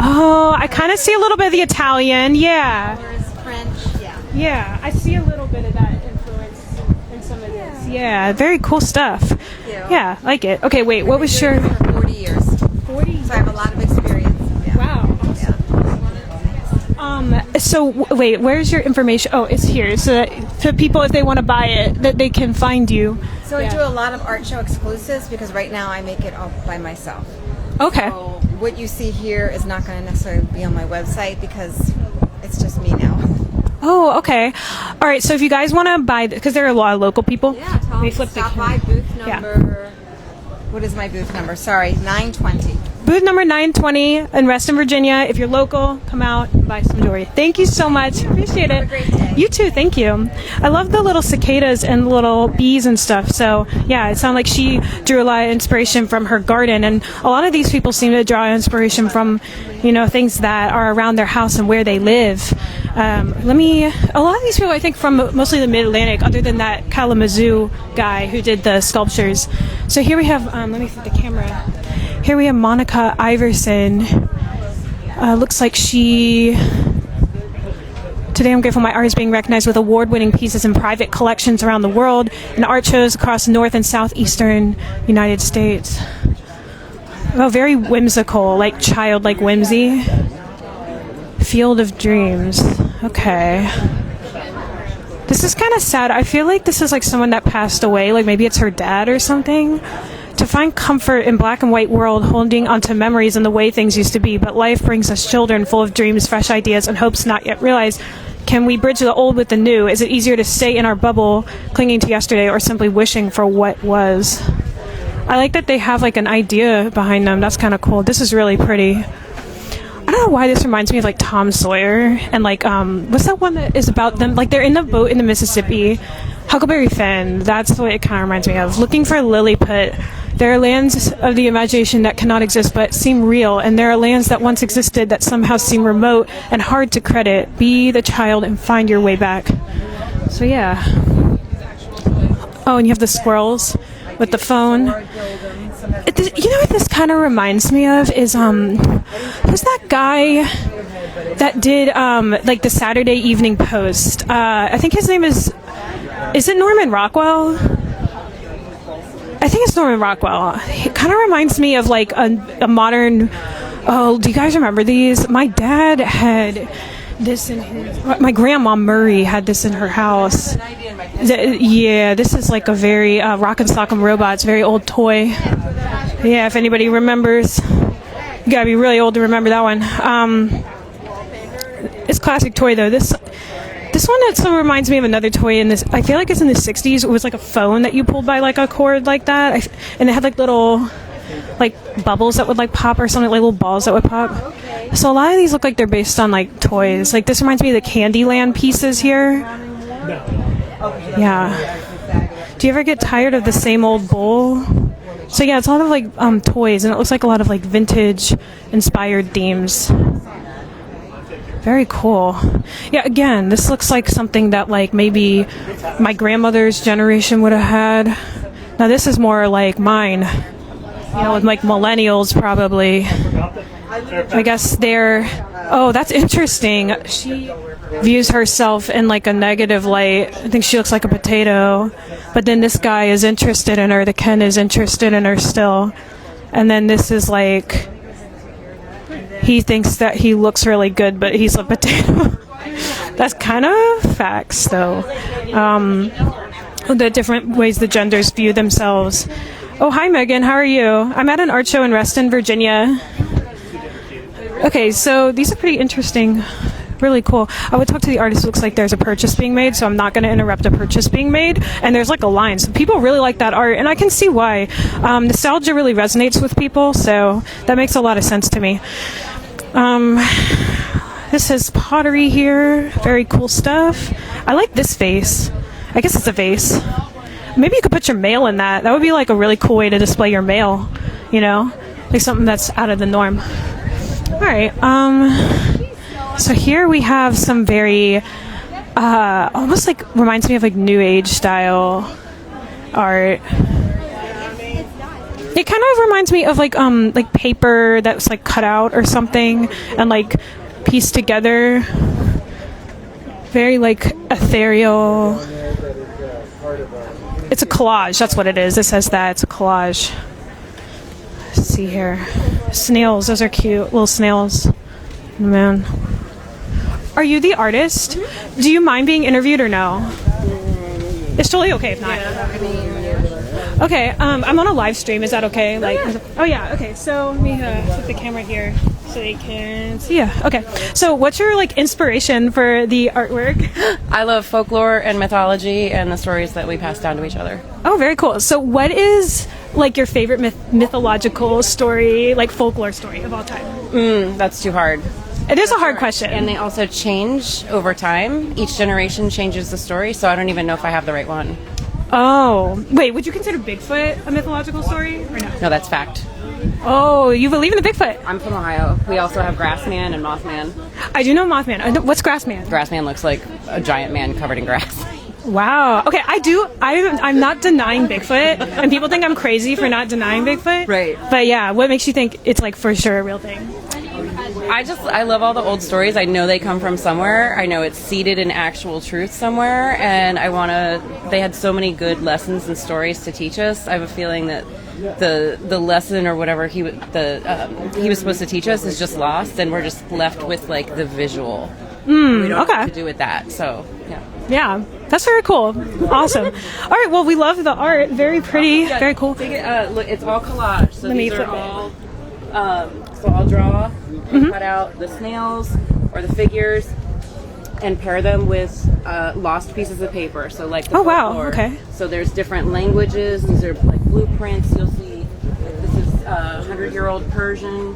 Oh, I kind of see a little bit of the Italian. Yeah. French. Yeah. Yeah, I see a little bit of that influence in some of this. Yeah, very cool stuff. Thank you. Yeah, I like it. Okay, wait, what was your... For 40 years. 40? So I have a lot of experience. Yeah. Wow. So wait, where's your information? Oh, it's here. So that for people, if they want to buy it, that they can find you. So I do a lot of art show exclusives because right now I make it all by myself. Okay. So what you see here is not going to necessarily be on my website because it's just me now. Oh, okay. All right. So if you guys want to buy, because there are a lot of local people. Yeah, tell They them flip to the stop camera. by booth number. What is my booth number? Sorry, 920. Booth number 920 in Reston, Virginia. If you're local, come out and buy some jewelry. Thank you so much. Appreciate it. Have a great day. You too. Thank you. I love the little cicadas and little bees and stuff. So yeah, it sounded like she drew a lot of inspiration from her garden. And a lot of these people seem to draw inspiration from, you know, things that are around their house and where they live. A lot of these people, I think, from mostly the Mid-Atlantic, other than that Kalamazoo guy who did the sculptures. So here we have, let me flip the camera. Here we have Monica Iverson. Looks like she... Today I'm grateful my art is being recognized with award-winning pieces in private collections around the world and art shows across North and Southeastern United States. Oh, very whimsical, like childlike whimsy. Field of Dreams. Okay. This is kind of sad. I feel like this is like someone that passed away, like maybe it's her dad or something. To find comfort in black and white world, holding onto memories and the way things used to be, but life brings us children full of dreams, fresh ideas, and hopes not yet realized. Can we bridge the old with the new? Is it easier to stay in our bubble, clinging to yesterday, or simply wishing for what was? I like that they have like an idea behind them. That's kind of cool. This is really pretty. I don't know why this reminds me of like Tom Sawyer and like what's that one that is about them? Like they're in the boat in the Mississippi. Huckleberry Finn. That's what it kind of reminds me of. Looking for Lilliput. There are lands of the imagination that cannot exist but seem real, and there are lands that once existed that somehow seem remote and hard to credit. Be the child and find your way back. So yeah. Oh, and you have the squirrels with the phone. You know what this kind of reminds me of is who's that guy that did like the Saturday Evening Post? I think his name is it Norman Rockwell? I think it's Norman Rockwell. It kind of reminds me of like a modern. Oh, do you guys remember these? My dad had this in his. My grandma Murray had this in her house. Yeah, this is like a very Rock and Sock'em Robots, very old toy. Yeah, if anybody remembers, you gotta be really old to remember that one. It's a classic toy though. This one also reminds me of another toy in this. I feel like it's in the 60s. It was like a phone that you pulled by like a cord like that, and it had like little like bubbles that would like pop or something, like little balls that would pop. So a lot of these look like they're based on like toys. Like this reminds me of the Candyland pieces here. Yeah. Do you ever get tired of the same old bowl? So yeah, it's a lot of like toys, and it looks like a lot of like vintage inspired themes. Very cool. Yeah, again, this looks like something that like maybe my grandmother's generation would have had. Now this is more like mine. You know, with like millennials probably. I guess they're... Oh, that's interesting. She views herself in like a negative light. I think she looks like a potato. But then this guy is interested in her. The Ken is interested in her still. And then this is like... He thinks that he looks really good, but he's a potato. That's kind of facts, though. The different ways the genders view themselves. Oh, hi, Megan. How are you? I'm at an art show in Reston, Virginia. Okay, so these are pretty interesting. Really cool. I would talk to the artist. It looks like there's a purchase being made, so I'm not going to interrupt a purchase being made. And there's like a line. So people really like that art, and I can see why. Nostalgia really resonates with people, so that makes a lot of sense to me. This is pottery here. Very cool stuff. I like this vase. I guess it's a vase. Maybe you could put your mail in that. That would be like a really cool way to display your mail, you know? Like something that's out of the norm. All right. So here we have some very, almost like reminds me of like New Age style art. It kind of reminds me of like paper that's like cut out or something and like pieced together. Very like ethereal. It's a collage. That's what it is. It says that it's a collage. Let's see here. Snails. Those are cute little snails. Man. Are you the artist? Do you mind being interviewed or no? It's totally okay if not. Okay, I'm on a live stream. Is that okay? Like, oh yeah. Okay, so let me flip the camera here so they can see. Yeah. Okay. So, what's your like inspiration for the artwork? I love folklore and mythology and the stories that we pass down to each other. Oh, very cool. So, what is like your favorite mythological story, like folklore story of all time? That's too hard. It is a hard question. And they also change over time. Each generation changes the story, so I don't even know if I have the right one. Oh, wait, would you consider Bigfoot a mythological story or no? No, that's fact. Oh, you believe in the Bigfoot? I'm from Ohio. We also have Grassman and Mothman. I do know Mothman. What's Grassman? Grassman looks like a giant man covered in grass. Wow. Okay, I'm not denying Bigfoot, and people think I'm crazy for not denying Bigfoot. Right. But yeah, what makes you think it's like for sure a real thing? I love all the old stories. I know they come from somewhere. I know it's seated in actual truth somewhere, and they had so many good lessons and stories to teach us. I have a feeling that the lesson or whatever he was supposed to teach us is just lost, and we're just left with like the visual. We don't know what to do with that. So yeah. Yeah, that's very cool. Awesome. All right, well, we love the art. Very pretty. Yeah, very cool. Look, it's all collage. So these are all. So I'll draw and cut out the snails or the figures and pair them with lost pieces of paper. So like the folklore. Okay. So there's different languages. These are like blueprints. You'll see this is 100-year-old Persian.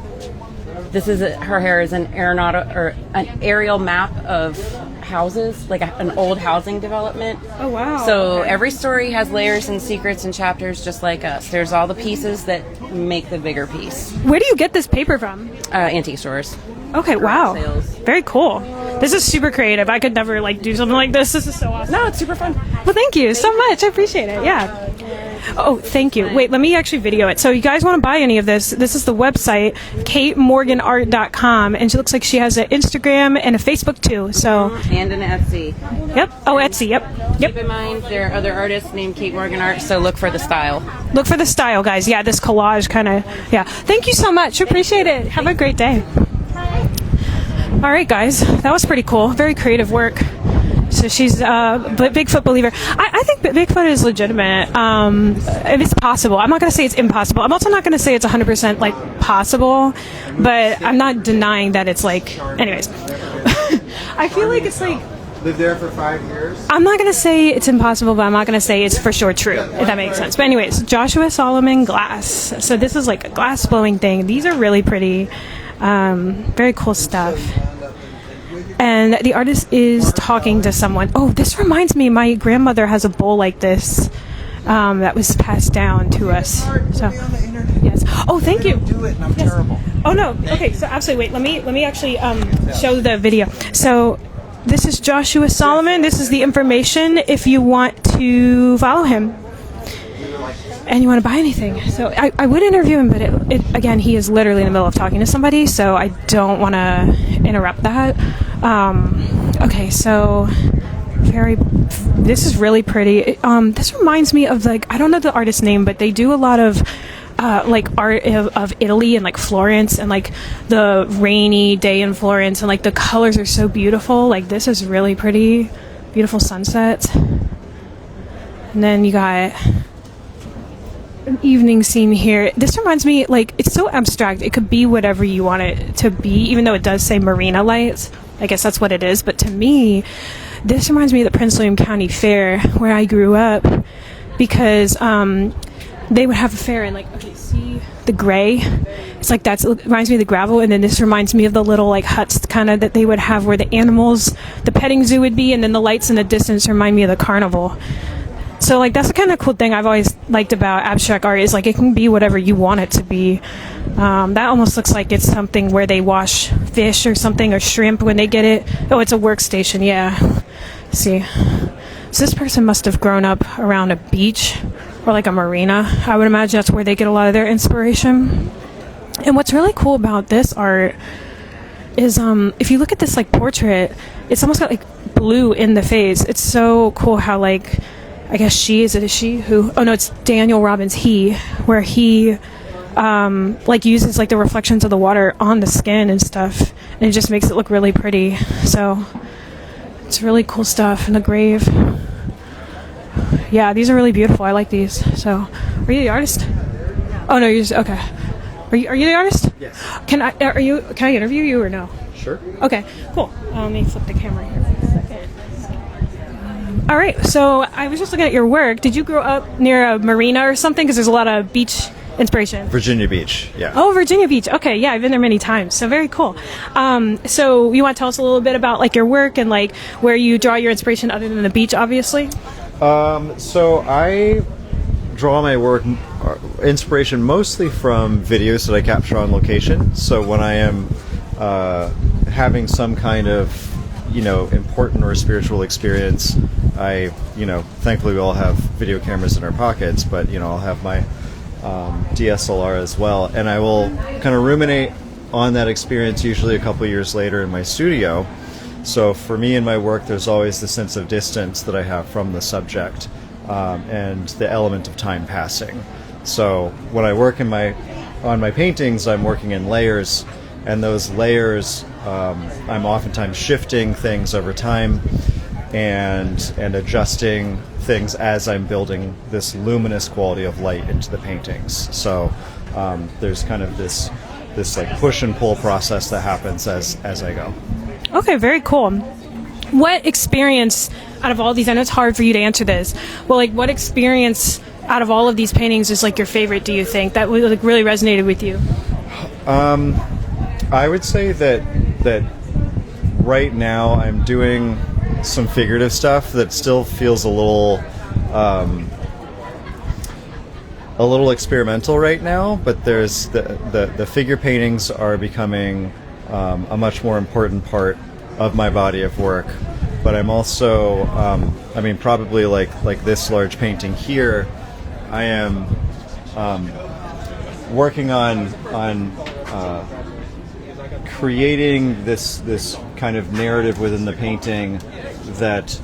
this is her hair is an aerial map of houses, like an old housing development. Oh wow. So every story has layers and secrets and chapters just like us. There's all the pieces that make the bigger piece. Where do you get this paper from? Antique stores. Okay, wow. Sales. Very cool. This is super creative. I could never like do something like this. This is so awesome. No, it's super fun. Well, thank you so much. I appreciate it. Yeah. Oh, thank you. Wait, let me actually video it. So you guys want to buy any of this, this is the website, katemorganart.com, and she looks like she has an Instagram and a Facebook too. So And an Etsy. Yep. Oh, Etsy. Yep. Keep in mind there are other artists named Kate Morgan Art, so look for the style. Look for the style, guys. Yeah, this collage kind of. Yeah. Thank you so much. Appreciate it. Have a great day. All right, guys. That was pretty cool. Very creative work. So she's a Bigfoot believer. I think Bigfoot is legitimate. If it's possible. I'm not going to say it's impossible. I'm also not going to say it's 100% like possible, but I'm not denying that it's like. Anyways, I feel like it's like. Lived there for 5 years. I'm not going to say it's impossible, but I'm not going to say it's for sure true, if that makes sense. But anyways, Joshua Solomon glass. So this is like a glass blowing thing. These are really pretty. Very cool stuff. And the artist is talking to someone. Oh, this reminds me, my grandmother has a bowl like this that was passed down to us. So, yes. Oh, thank you. Do it, and I'm terrible. Oh no. Okay. So absolutely. Wait. Let me actually show the video. So this is Joshua Solomon. This is the information if you want to follow him and you want to buy anything. So I would interview him, but again, he is literally in the middle of talking to somebody, so I don't want to interrupt that. Okay, so this is really pretty. This reminds me of like, I don't know the artist's name, but they do a lot of like art of Italy and like Florence and like the rainy day in Florence, and like the colors are so beautiful. Like this is really pretty, beautiful sunsets. And then you got an evening scene here. This reminds me, like, it's so abstract. It could be whatever you want it to be, even though it does say marina lights. I guess that's what it is. But to me, this reminds me of the Prince William County Fair where I grew up, because they would have a fair and like, okay, see the gray? It's like it reminds me of the gravel, and then this reminds me of the little like huts kind of that they would have where the animals, the petting zoo would be, and then the lights in the distance remind me of the carnival. So like that's the kind of cool thing I've always liked about abstract art, is like it can be whatever you want it to be. That almost looks like it's something where they wash fish or something, or shrimp when they get it. Oh, it's a workstation, yeah. See, so this person must have grown up around a beach or like a marina. I would imagine that's where they get a lot of their inspiration. And what's really cool about this art is if you look at this like portrait, it's almost got like blue in the face. It's so cool how like, I guess is it she who, oh no, it's Daniel Robbins, where he like uses like the reflections of the water on the skin and stuff, and it just makes it look really pretty. So it's really cool stuff. And the grave, yeah, these are really beautiful. I like these. So are you the artist? Oh no, you're just, okay. Are you the artist? Yes. Can I interview you or no? Sure. Okay, cool. Let me flip the camera here for a second. All right, so I was just looking at your work. Did you grow up near a marina or something? Because there's a lot of beach inspiration. Virginia Beach, yeah. Oh, Virginia Beach. Okay, yeah, I've been there many times. So very cool. So you want to tell us a little bit about like your work and like where you draw your inspiration other than the beach, obviously? So I draw my work inspiration mostly from videos that I capture on location. So when I am having some kind of important or spiritual experience, I thankfully we all have video cameras in our pockets, but I'll have my DSLR as well, and I will kind of ruminate on that experience usually a couple years later in my studio. So for me in my work, there's always the sense of distance that I have from the subject, and the element of time passing. So when I work on my paintings, I'm working in layers, and those layers, I'm oftentimes shifting things over time and adjusting things as I'm building this luminous quality of light into the paintings. So there's kind of this like push and pull process that happens as I go. Okay, very cool. What experience out of all these, I know it's hard for you to answer this, but like what experience out of all of these paintings is like your favorite, do you think, that like really resonated with you? I would say that right now I'm doing some figurative stuff that still feels a little experimental right now, but there's the figure paintings are becoming a much more important part of my body of work. But I'm also, probably like this large painting here, I am working on creating this kind of narrative within the painting that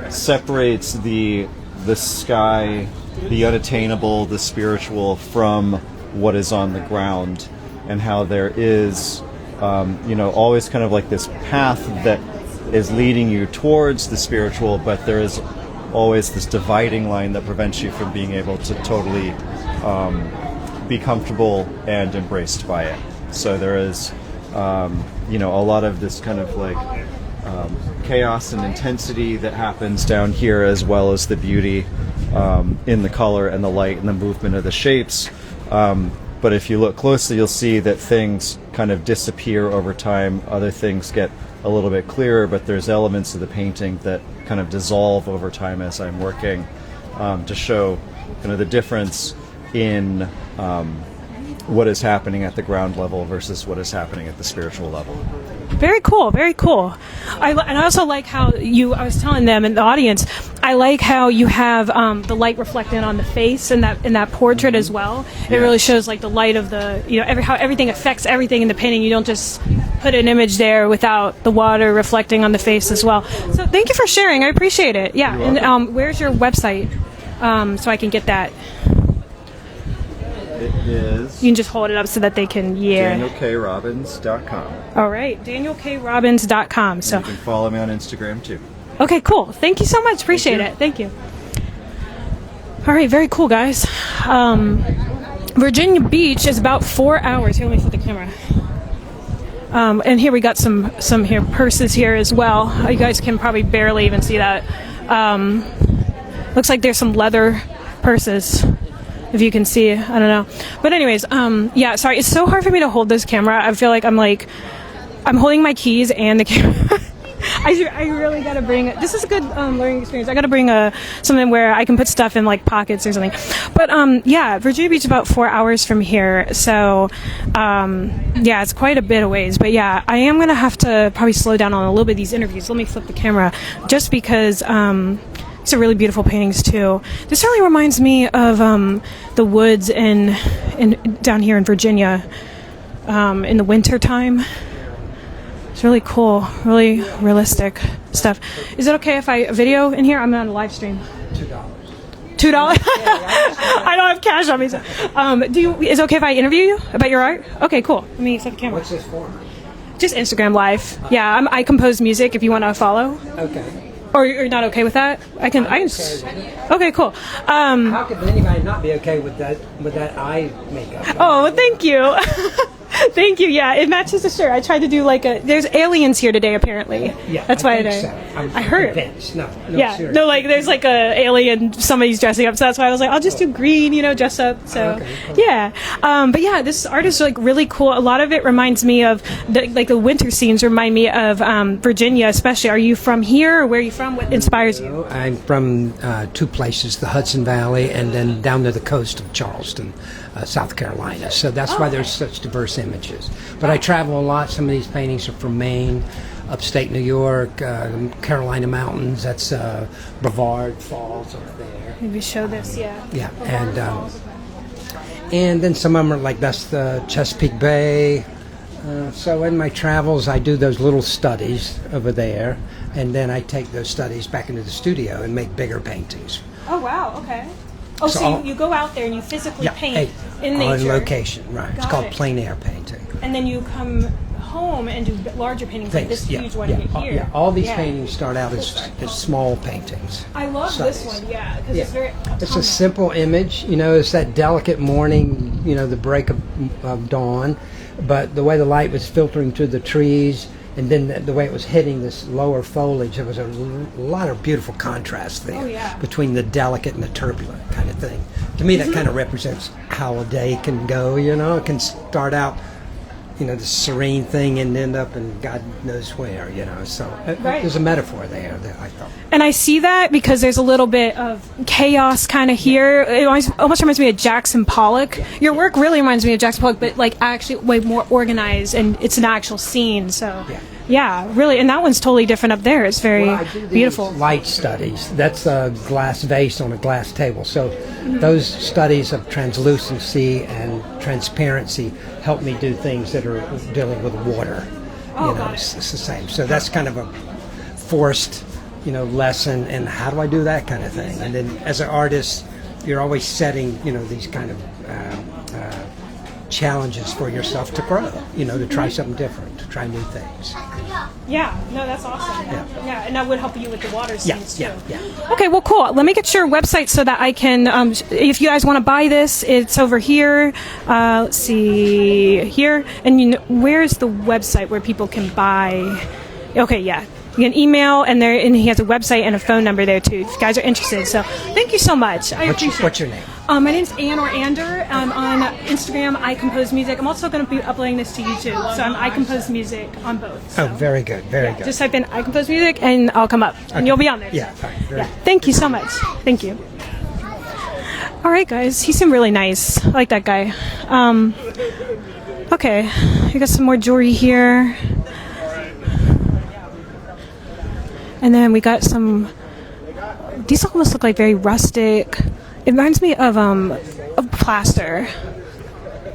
separates the sky, the unattainable, the spiritual from what is on the ground, and how there is always kind of like this path that is leading you towards the spiritual, but there is always this dividing line that prevents you from being able to totally be comfortable and embraced by it. So there is a lot of this kind of like chaos and intensity that happens down here, as well as the beauty in the color and the light and the movement of the shapes. But if you look closely, you'll see that things kind of disappear over time. Other things get a little bit clearer, but there's elements of the painting that kind of dissolve over time as I'm working to show kind of the difference in what is happening at the ground level versus what is happening at the spiritual level. Very cool, very cool. And I also like how I was telling them in the audience, I like how you have the light reflecting on the face in that portrait as well. It really shows like the light of how everything affects everything in the painting. You don't just put an image there without the water reflecting on the face as well. So thank you for sharing. I appreciate it. Yeah. And where's your website so I can get that? It is. You can just hold it up so that they can. DanielKRobbins.com. All right, DanielKRobbins.com. So you can follow me on Instagram too. Okay, cool. Thank you so much. Appreciate it. Thank you. All right, very cool, guys. Virginia Beach is about 4 hours. Here, let me flip the camera. And here we got some here purses here as well. You guys can probably barely even see that. Looks like there's some leather purses. If you can see, I don't know. But anyways, sorry. It's so hard for me to hold this camera. I feel like I'm holding my keys and the camera. I really got to bring, this is a good learning experience. I got to bring something where I can put stuff in like pockets or something. But Virginia Beach is about 4 hours from here. So it's quite a bit of ways. But yeah, I am going to have to probably slow down on a little bit of these interviews. Let me flip the camera just because these are really beautiful paintings too. This really reminds me of the woods in down here in Virginia in the winter time. It's really cool, really realistic stuff. Is it okay if I video in here? I'm on a live stream. $2. I don't have cash on me. So. Is it okay if I interview you about your art? Okay, cool. Let me set the camera. What's this for? Just Instagram Live. Yeah, I compose music if you want to follow. Okay. Or you're not okay with that? I can. Okay, cool. How could anybody not be okay with that eye makeup? Oh, thank you. Thank you. Yeah, it matches the shirt. I tried to do there's aliens here today apparently. Yeah, that's why I heard. Convinced. No, yeah, no, there's like a alien. Somebody's dressing up, so that's why I was like, I'll just do green, dress up. So okay, cool. Yeah, but yeah, this art is really cool. A lot of it reminds me of the winter scenes. Remind me of Virginia, especially. Are you from here, or where are you from? What inspires you? I'm from two places: the Hudson Valley, and then down to the coast of Charleston, South Carolina. So that's why there's such diverse images. But I travel a lot. Some of these paintings are from Maine, upstate New York, the Carolina Mountains. That's Brevard Falls over there. Maybe show this, yeah. Yeah, and then some of them are that's the Chesapeake Bay. So in my travels, I do those little studies over there, and then I take those studies back into the studio and make bigger paintings. Oh wow! Okay. Oh, so you go out there and you physically paint in nature. On location, right. It's called plein air painting. And then you come home and do larger paintings like this huge one here. Yeah, all these paintings start out as small paintings. I love this one, because it's very autonomous. It's a simple image, it's that delicate morning, the break of dawn, but the way the light was filtering through the trees, and then the way it was hitting this lower foliage, there was a lot of beautiful contrast there between the delicate and the turbulent kind of thing. To me, that kind of represents how a day can go, It can start out the serene thing and end up in God knows where, So there's a metaphor there that I thought. And I see that because there's a little bit of chaos kind of here. It almost reminds me of Jackson Pollock. Your work really reminds me of Jackson Pollock, but like actually way more organized, and it's an actual scene. So yeah, really. And that one's totally different up there. It's very beautiful. Light studies. That's a glass vase on a glass table. So those studies of translucency and transparency help me do things that are dealing with water. It's the same. So that's kind of a forced, lesson. And how do I do that kind of thing? And then as an artist, you're always setting, these kind of challenges for yourself to grow, to try something different, to try new things. Yeah, no, that's awesome. Yeah, and that would help you with the water scenes too. Yeah. Okay, well, cool. Let me get your website so that I can, if you guys want to buy this, it's over here. Let's see, here. And where's the website where people can buy? Okay, yeah. You can email, and he has a website and a phone number there too if you guys are interested. So thank you so much. I appreciate it. What's your name? My name's Ann or Ander. I'm on Instagram, I Compose Music. I'm also going to be uploading this to YouTube. So I'm I Compose Music on both. So. Oh, very good, very good. Just type in I Compose Music and I'll come up. And you'll be on there. Yeah, fine. Thank you so much. Thank you. All right, guys. He seemed really nice. I like that guy. Okay. We got some more jewelry here. And then we got some... These almost look like very rustic. It reminds me of plaster.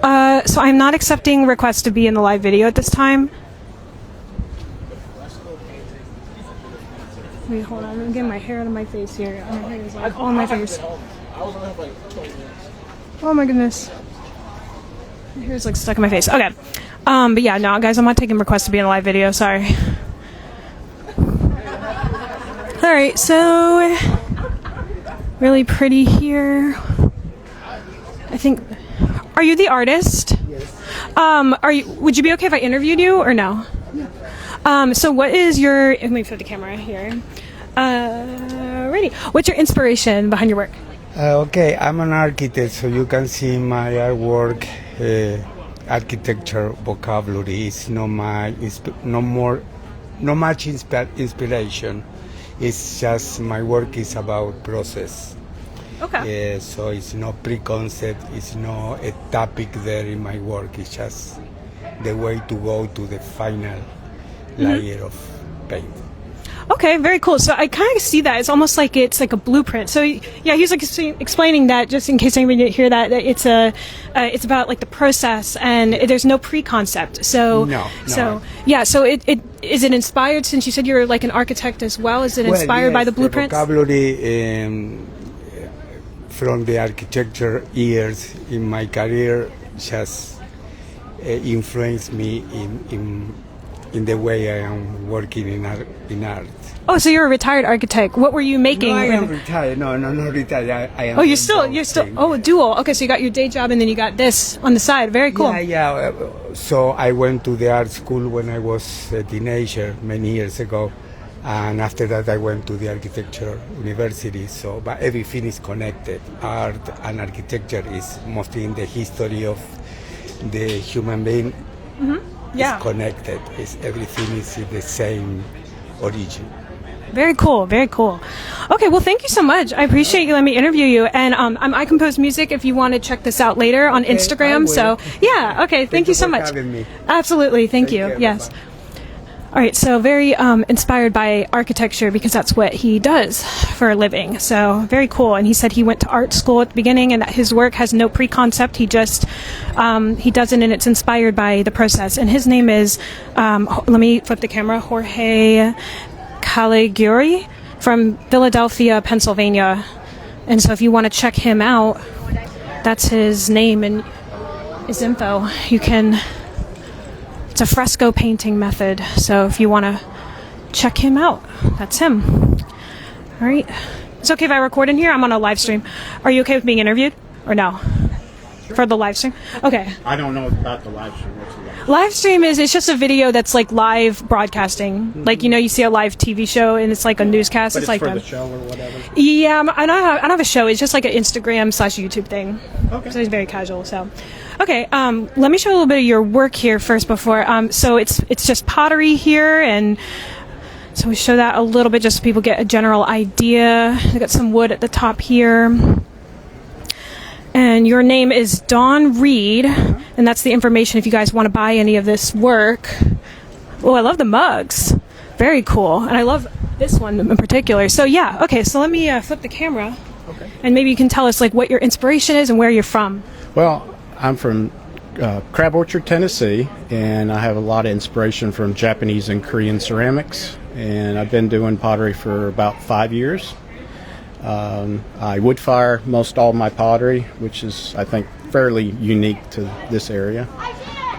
So I'm not accepting requests to be in the live video at this time. Wait, hold on. I'm getting my hair out of my face here. My hair is like all on my face. Oh my goodness. My hair's like stuck in my face. Okay. But yeah, no, guys, I'm not taking requests to be in a live video. Sorry. All right, so really pretty here. I think. Are you the artist? Yes. Would you be okay if I interviewed you or no? Yeah. So what is your? Let me put the camera here. Ready. What's your inspiration behind your work? Okay, I'm an architect, so you can see my artwork. Architecture vocabulary is no much inspiration. It's just my work is about process. Okay. So it's no preconcept, it's no a topic there in my work. It's just the way to go to the final layer of paint. Okay, very cool. So I kind of see that. It's almost like it's like a blueprint. So yeah, he was like explaining that, just in case anybody didn't hear that it's about like the process, and there's no pre-concept. So yeah. So it is it inspired, since you said you're like an architect as well? Is it inspired by the blueprints? The vocabulary from the architecture years in my career just influenced me in the way I am working in art. Oh, so you're a retired architect. What were you making? No, I am retired. No, not retired. I am. Oh, you're still. Oh, dual. Okay, so you got your day job and then you got this on the side. Very cool. Yeah. So I went to the art school when I was a teenager many years ago, and after that I went to the architecture university. So, but everything is connected. Art and architecture is mostly in the history of the human being. Mm-hmm. Yeah. It's connected. Everything is in the same origin. Very cool, very cool. Okay, well, thank you so much. I appreciate you letting me interview you. And I Compose Music if you want to check this out later on Instagram. So, yeah, okay, thank you so much. Having me. Absolutely, thank you. Yes. All right, so very inspired by architecture because that's what he does for a living. So very cool. And he said he went to art school at the beginning and that his work has no pre-concept. He just, he does it and it's inspired by the process. And his name is, let me flip the camera, Jorge Caliguri from Philadelphia, Pennsylvania. And so if you want to check him out, that's his name and his info. You can... It's a fresco painting method, so if you want to check him out, that's him. All right. It's okay if I record in here? I'm on a live stream. Are you okay with being interviewed or no? Sure. For the live stream? Okay. I don't know about the live stream. What's the live stream? Live stream it's just a video that's like live broadcasting. Mm-hmm. Like, you see a live TV show and it's like a newscast. But it's like for the show or whatever? Yeah, I don't have a show. It's just like an Instagram / YouTube thing. Okay. So it's very casual, so... Okay, let me show a little bit of your work here first before. So it's just pottery here, and so we show that a little bit just so people get a general idea. I got some wood at the top here. And your name is Dawn Reed, and that's the information if you guys want to buy any of this work. Oh, I love the mugs. Very cool. And I love this one in particular. So yeah, okay, so let me flip the camera. Okay. And maybe you can tell us like what your inspiration is and where you're from. Well, I'm from Crab Orchard, Tennessee, and I have a lot of inspiration from Japanese and Korean ceramics. And I've been doing pottery for about 5 years. I wood fire most all my pottery, which is, I think, fairly unique to this area.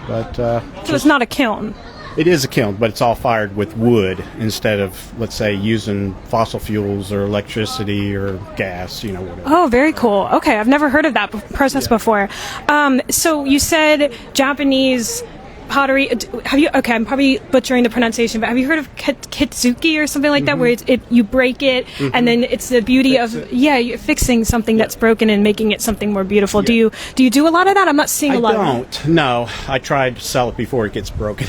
But so it's not a kiln. It is a kiln, but it's all fired with wood instead of, let's say, using fossil fuels or electricity or gas, whatever. Oh, very cool. Okay, I've never heard of that process before. So you said Japanese pottery. Have you? Okay, I'm probably butchering the pronunciation, but have you heard of kitsuki or something like that, where you break it and then it's the beauty of you're fixing something that's broken and making it something more beautiful. Yeah. Do you do a lot of that? I'm not seeing a lot. I don't. No, I tried to sell it before it gets broken.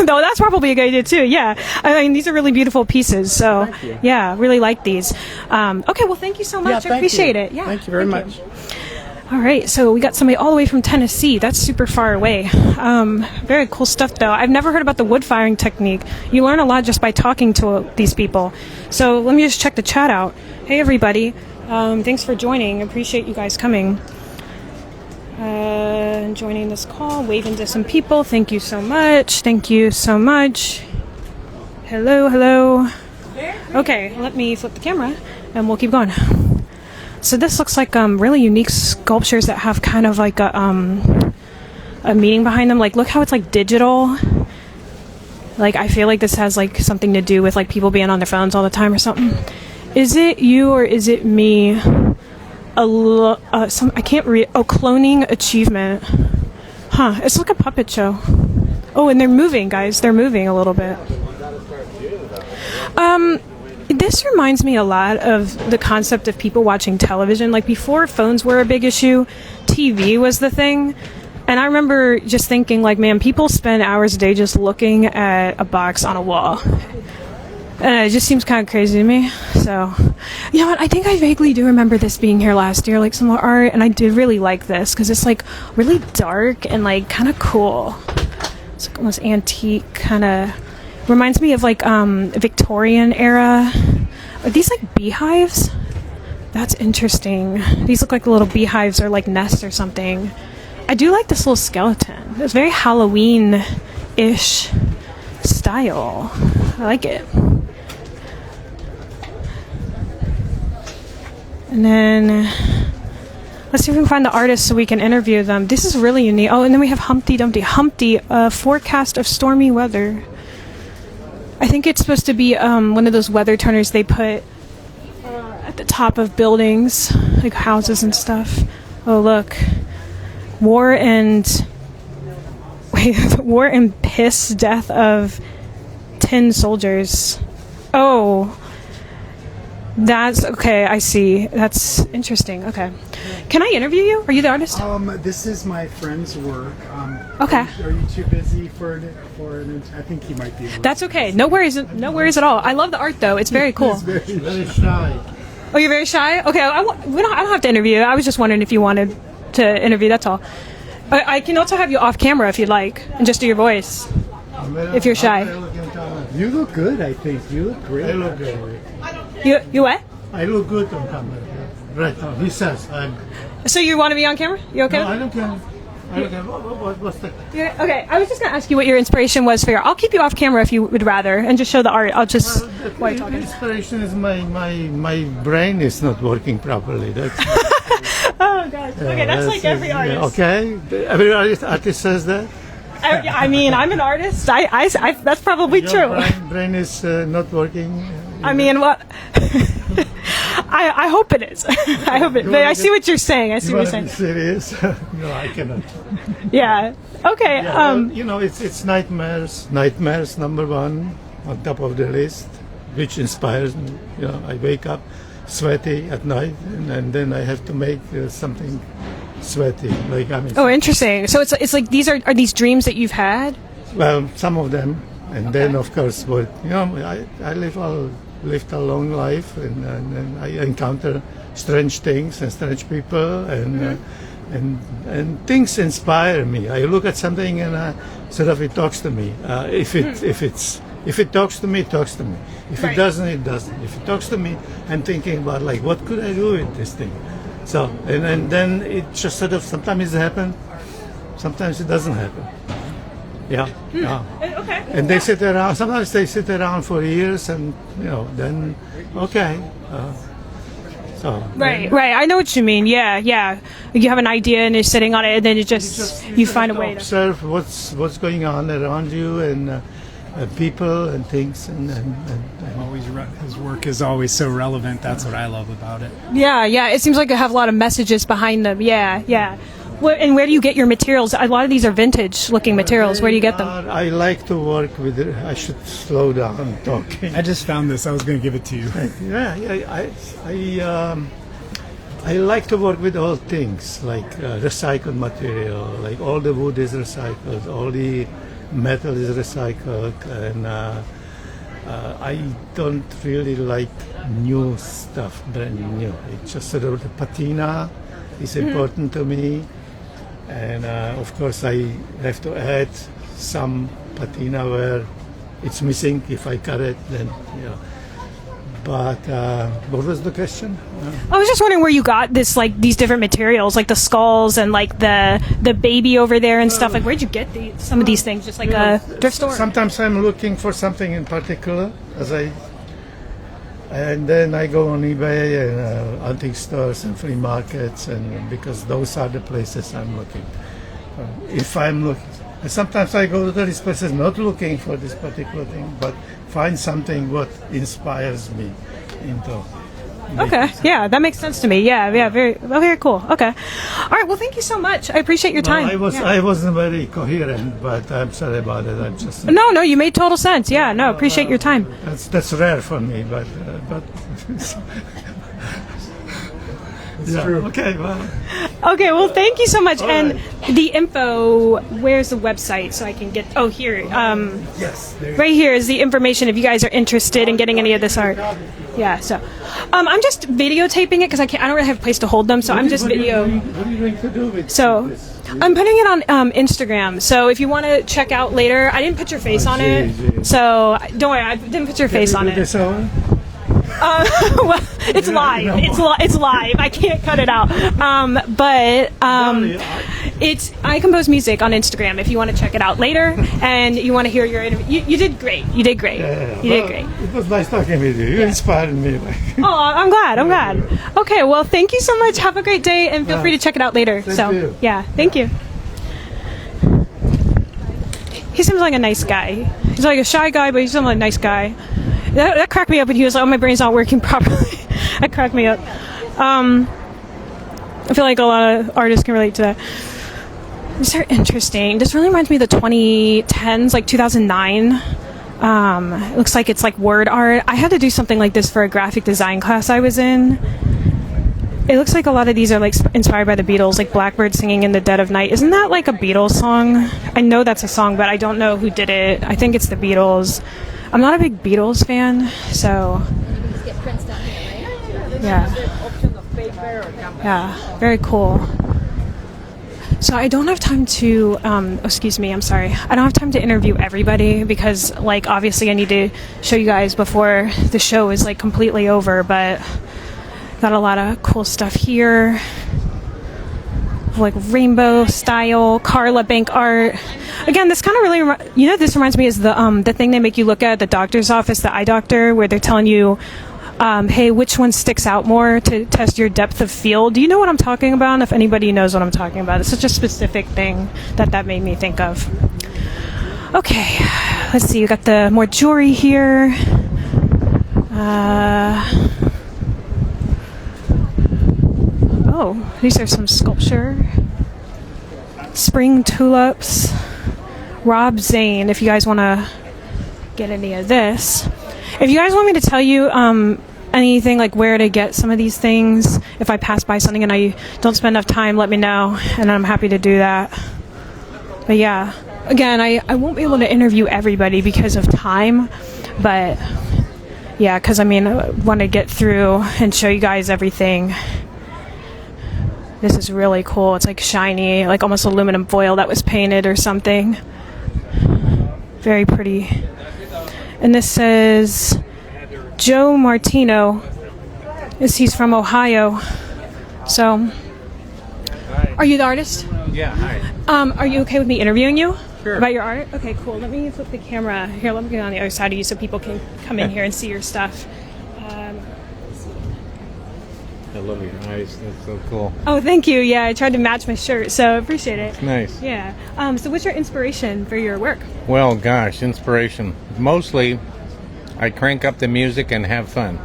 No, that's probably a good idea too. Yeah, I mean these are really beautiful pieces. So yeah, really like these. Okay, well thank you so much. I appreciate it. Yeah, thank you very much. All right, so we got somebody all the way from Tennessee. That's super far away. Very cool stuff, though. I've never heard about the wood firing technique. You learn a lot just by talking to these people. So let me just check the chat out. Hey, everybody. Thanks for joining. Appreciate you guys coming. Joining this call, waving to some people. Thank you so much. Thank you so much. Hello, hello. Okay, let me flip the camera, and we'll keep going. So this looks like really unique sculptures that have kind of like a meaning behind them. Like, look how it's like digital. Like, I feel like this has like something to do with like people being on their phones all the time or something. Is it you or is it me? I can't read. Oh, cloning achievement. Huh? It's like a puppet show. Oh, and they're moving, guys. They're moving a little bit. This reminds me a lot of the concept of people watching television. Like before phones were a big issue, TV was the thing. And I remember just thinking like, man, people spend hours a day just looking at a box on a wall. And it just seems kind of crazy to me. So, you know what? I think I vaguely do remember this being here last year, like some art. And I did really like this because it's like really dark and like kind of cool. It's like almost antique kind of. Reminds me of like Victorian era. Are these like beehives? That's interesting. These look like little beehives or like nests or something. I do like this little skeleton. It's very Halloween-ish style. I like it. And then let's see if we can find the artists so we can interview them. This is really unique. Oh, and then we have Humpty Dumpty. Humpty, forecast of stormy weather. I think it's supposed to be one of those weather turners they put at the top of buildings, like houses and stuff. Oh, look. War and piss death of 10 soldiers. Oh. That's okay, I see. That's interesting. Okay. Can I interview you? Are you the artist? This is my friend's work. Okay. Are you too busy for an I think he might be. That's okay. No worries at all. I love the art though. It's very cool. He's very shy. Oh, you're very shy? Okay, I don't have to interview you. I was just wondering if you wanted to interview, that's all. I can also have you off camera if you'd like, and just do your voice. If you're shy. You look good, I think. You look great. I look good. You what? I look good on camera. Right now, he says. So you want to be on camera? You okay? No, I don't care. What's the... Yeah, okay, I was just going to ask you what your inspiration was for your... I'll keep you off camera if you would rather, and just show the art. I'll just... While you're talking. Inspiration is my brain is not working properly. That's... Oh, gosh. Okay, that's like every artist. Yeah, okay? Every artist says that? I mean, I'm an artist. I that's probably true. Brain is not working. I mean, what? I hope it is. I hope it. But I see what you're saying. I see what you're saying. Serious? No, I cannot. Yeah. Okay. Yeah, it's nightmares. Nightmares number one on top of the list, which inspires me. I wake up sweaty at night, and then I have to make something sweaty. Like I mean. Oh, interesting. So it's like these are these dreams that you've had? Well, some of them, and then of course, but I lived a long life, and I encounter strange things and strange people, and things inspire me. I look at something and sort of it talks to me. If it talks to me, it talks to me. If it doesn't, it doesn't. If it talks to me, I'm thinking about like what could I do with this thing. So and then it just sort of sometimes it happens, sometimes it doesn't happen. Yeah. Okay. And they sit around. Sometimes they sit around for years, and then okay. Right. I know what you mean. Yeah. You have an idea and you're sitting on it, and then you find a way to observe what's going on around you and people and things and always his work is always so relevant. That's what I love about it. Yeah. It seems like you have a lot of messages behind them. Yeah. And where do you get your materials? A lot of these are vintage-looking materials. Where do you get them? I like to work with it. I should slow down talking. I just found this. I was going to give it to you. I like to work with all things, like recycled material, like all the wood is recycled, all the metal is recycled, and I don't really like new stuff, brand new. It's just sort of the patina is important to me. And of course, I have to add some patina where it's missing. If I cut it, then But what was the question? I was just wondering where you got this, like these different materials, like the skulls and like the baby over there and stuff. Like, where'd you get some of these things? Just like a thrift store? Sometimes I'm looking for something in particular, and then I go on eBay and antique stores and flea markets, and because those are the places I'm looking. If I'm looking, and sometimes I go to these places not looking for this particular thing, but find something what inspires me into. Okay, yeah, that makes sense to me. Yeah, very cool. Okay, all right. Well, thank you so much. I appreciate your time. I wasn't very coherent, but I'm sorry about it. I'm just no. You made total sense. Yeah, no, appreciate your time. That's rare for me, but it's true. Okay, well. Okay, well, thank you so much. And the info, where's the website so I can get? Oh, here. Yes. Right here is the information if you guys are interested in getting any of this art. Yeah. So, I'm just videotaping it because I don't really have a place to hold them. So I'm just video. What are you going to do with So, this? I'm putting it on Instagram. So if you want to check out later, I didn't put your face on it. So don't worry, I didn't put your face on it. Well, it's live. It's live. I can't cut it out. But I compose music on Instagram. If you want to check it out later, and you want to hear your interview, you did great. You did great. You did great. It was nice talking with you. You inspired me. Oh, I'm glad. Okay, well, thank you so much. Have a great day, and feel free to check it out later. Thank you. Yeah, thank you. He seems like a nice guy. He's like a shy guy, but he seems like a nice guy. That cracked me up when he was like, "Oh, my brain's not working properly." That cracked me up. I feel like a lot of artists can relate to that. These are interesting. This really reminds me of the 2010s, like 2009. It looks like it's like word art. I had to do something like this for a graphic design class I was in. It looks like a lot of these are like inspired by the Beatles, like Blackbird Singing in the Dead of Night. Isn't that like a Beatles song? I know that's a song, but I don't know who did it. I think it's the Beatles. I'm not a big Beatles fan, so yeah, very cool. So I don't have time to, excuse me, I'm sorry. I don't have time to interview everybody because, like, obviously I need to show you guys before the show is, like, completely over, but got a lot of cool stuff here. Like rainbow style Carla Bank art. Again, this kind of really, this reminds me is the thing they make you look at the doctor's office, the eye doctor, where they're telling you, hey, which one sticks out more to test your depth of field. Do you know what I'm talking about? And if anybody knows what I'm talking about, it's such a specific thing that made me think of. Okay, let's see. We got the more jewelry here. Oh, these are some sculpture. Spring tulips. Rob Zane, if you guys want to get any of this. If you guys want me to tell you anything like where to get some of these things. If I pass by something and I don't spend enough time, let me know, and I'm happy to do that. But yeah, again, I won't be able to interview everybody because of time, but yeah, because I mean, I want to get through and show you guys everything. This is really cool. It's like shiny, like almost aluminum foil that was painted or something. Very pretty. And this says Joe Martino. He's from Ohio. So, are you the artist? Yeah, hi. Are you okay with me interviewing you? Sure. About your art? Okay, cool. Let me flip the camera. Here, let me get on the other side of you so people can come in here and see your stuff. I love your eyes. That's so cool. Oh, thank you. Yeah, I tried to match my shirt, so I appreciate it. Nice. Yeah. So what's your inspiration for your work? Well, gosh, inspiration. Mostly, I crank up the music and have fun.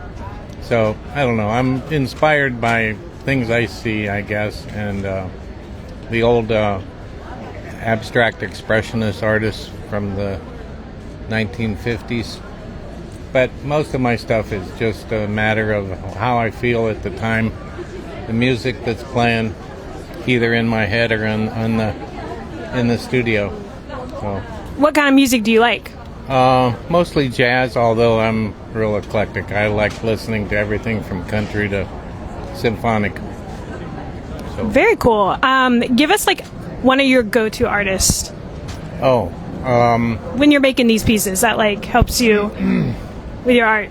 So, I don't know. I'm inspired by things I see, I guess, and the old abstract expressionist artists from the 1950s. But most of my stuff is just a matter of how I feel at the time. The music that's playing, either in my head or in the studio. So, what kind of music do you like? mostly jazz, although I'm real eclectic. I like listening to everything from country to symphonic. So. Very cool. Give us like one of your go-to artists. Oh. When you're making these pieces, that like helps you with your art.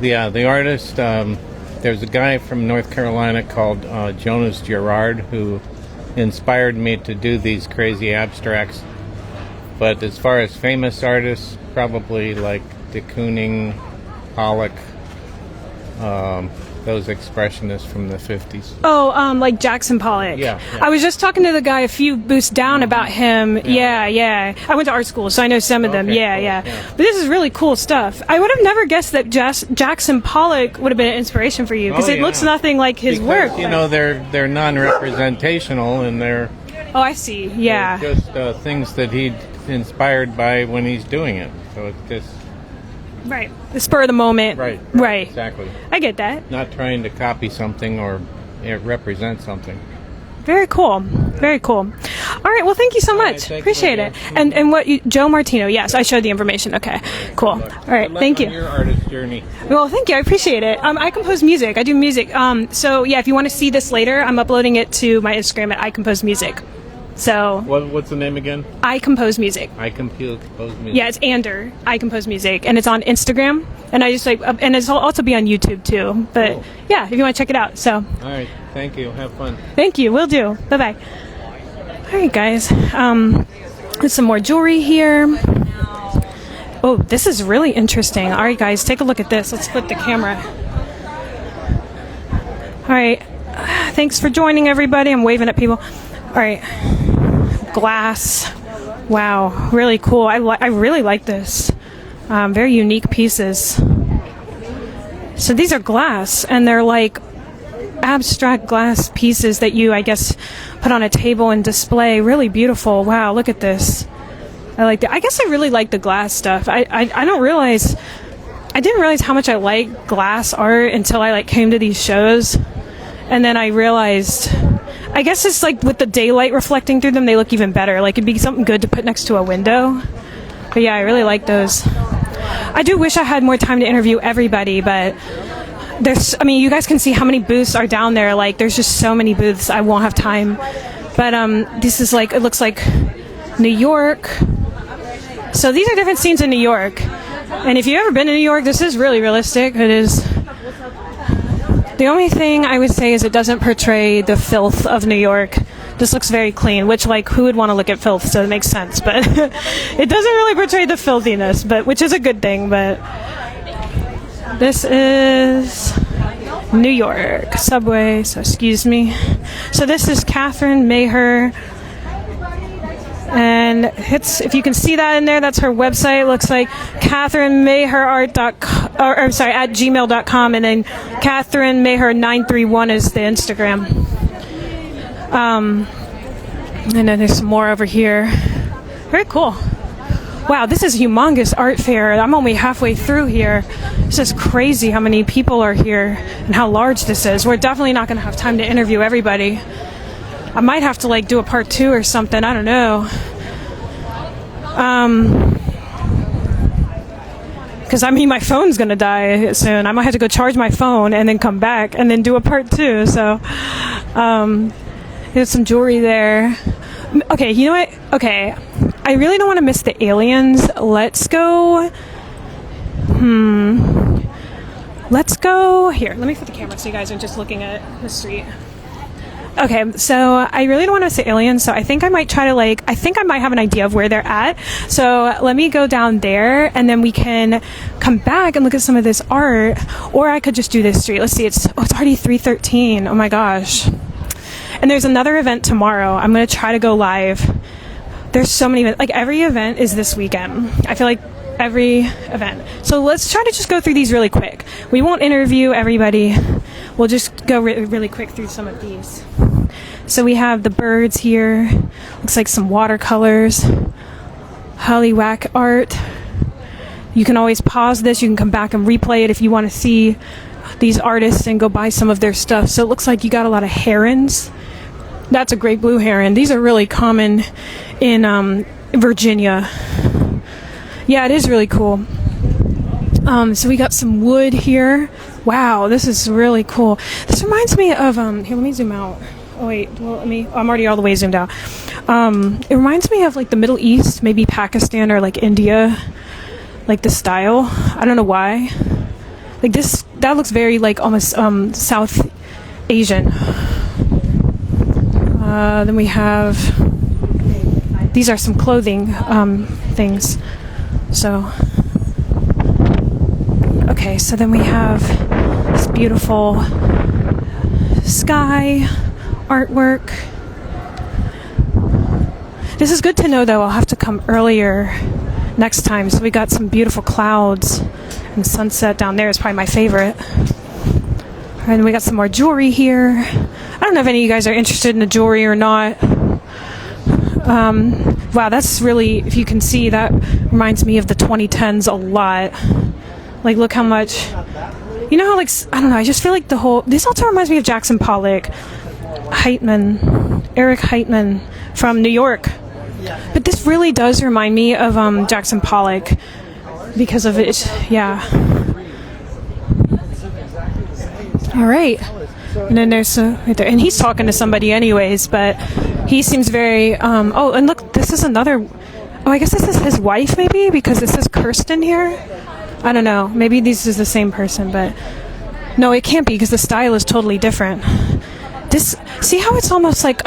Yeah, the artist, there's a guy from North Carolina called Jonas Gerard who inspired me to do these crazy abstracts. But as far as famous artists, probably like de Kooning, Pollock, those expressionists from the 50s. Oh, like Jackson Pollock. Yeah. I was just talking to the guy a few booths down about him. Yeah. I went to art school, so I know some of them. Yeah. But this is really cool stuff. I would have never guessed that Jackson Pollock would have been an inspiration for you, because it looks nothing like his work. You know, they're non-representational, and they're... Oh, I see. Yeah. They're just things that he inspired by when he's doing it. So it's just... Right. The spur of the moment. Right. Exactly. I get that. Not trying to copy something or represent something. Very cool. Very cool. All right. Well, thank you so much. Appreciate it. And what Joe Martino? Yes, I showed the information. Okay. Cool. All right. Thank you. On your artist journey. Well, thank you. I appreciate it. I compose music. I do music. So yeah, if you want to see this later, I'm uploading it to my Instagram at I Compose Music. So what's the name again? I Compose Music. I Compose Music. Yeah, it's Ander. I Compose Music, and it's on Instagram. And I just like, and it's also be on YouTube too. But cool. Yeah, if you want to check it out. So. All right. Thank you. Have fun. Thank you. Will do. Bye bye. All right, guys. There's some more jewelry here. Oh, this is really interesting. All right, guys, take a look at this. Let's flip the camera. All right. Thanks for joining, everybody. I'm waving at people. All right. Glass. Wow, really cool. I really like this. Very unique pieces. So these are glass, and they're like abstract glass pieces that you, I guess, put on a table and display. Really beautiful. Wow, look at this. I like that. I guess I really like the glass stuff. I didn't realize how much I like glass art until I like came to these shows, and then I realized. I guess it's like with the daylight reflecting through them, they look even better. Like it'd be something good to put next to a window. But yeah, I really like those. I do wish I had more time to interview everybody, but you guys can see how many booths are down there. Like there's just so many booths, I won't have time. But this is like, it looks like New York. So these are different scenes in New York. And if you've ever been to New York, this is really realistic. It is. The only thing I would say is it doesn't portray the filth of New York. This looks very clean, which, like, who would want to look at filth? So it makes sense. But it doesn't really portray the filthiness, which is a good thing. But this is New York subway. So excuse me. So this is Catherine Maher. And if you can see that in there, that's her website. It looks like CatherineMaherArt.com, at gmail.com, and then Catherine Maher 931 is the Instagram. And then there's some more over here. Very cool. All Wow, this is humongous art fair. I'm only halfway through here. It's just crazy how many people are here and how large this is. We're definitely not going to have time to interview everybody. I might have to like do a part 2 or something. I don't know. Because I mean, my phone's going to die soon. I might have to go charge my phone and then come back and then do a part 2. So, there's some jewelry there. Okay, you know what? Okay, I really don't want to miss the aliens. Let's go. Let's go here. Let me put the camera so you guys aren't just looking at the street. Okay, so I really don't want to miss the aliens, so I think I might try to I think I might have an idea of where they're at. So let me go down there, and then we can come back and look at some of this art, or I could just do this street. Let's see, it's already 3:13. Oh my gosh. And there's another event tomorrow. I'm going to try to go live. There's so many events. Like, every event is this weekend. I feel like every event. So let's try to just go through these really quick. We won't interview everybody. We'll just go really quick through some of these. So we have the birds here. Looks like some watercolors. Hollywhack art. You can always pause this. You can come back and replay it if you want to see these artists and go buy some of their stuff. So it looks like you got a lot of herons. That's a great blue heron. These are really common in Virginia. Yeah, it is really cool. So we got some wood here. Wow, this is really cool. This reminds me of here, let me zoom out. Oh wait, well, I'm already all the way zoomed out. It reminds me of like the Middle East, maybe Pakistan or like India, like the style. I don't know why. Like this, that looks very like almost South Asian. Then we have, these are some clothing things. So, okay, so then we have this beautiful sky artwork. This is good to know, though. I'll have to come earlier next time. So we got some beautiful clouds and sunset down there is probably my favorite. And we got some more jewelry here. I don't know if any of you guys are interested in the jewelry or not. Wow, that's really, if you can see, that reminds me of the 2010s a lot. Like, look how much, you know how, like, I don't know, I just feel like the whole, this also reminds me of Jackson Pollock. Eric Heitman from New York. But this really does remind me of Jackson Pollock because of it, yeah. All right. And then there's right there, and he's talking to somebody anyways, but he seems very oh, and look, this is another, oh, I guess this is his wife maybe, because it says Kirsten here. I don't know, maybe this is the same person, but no, it can't be because the style is totally different. This, see how it's almost like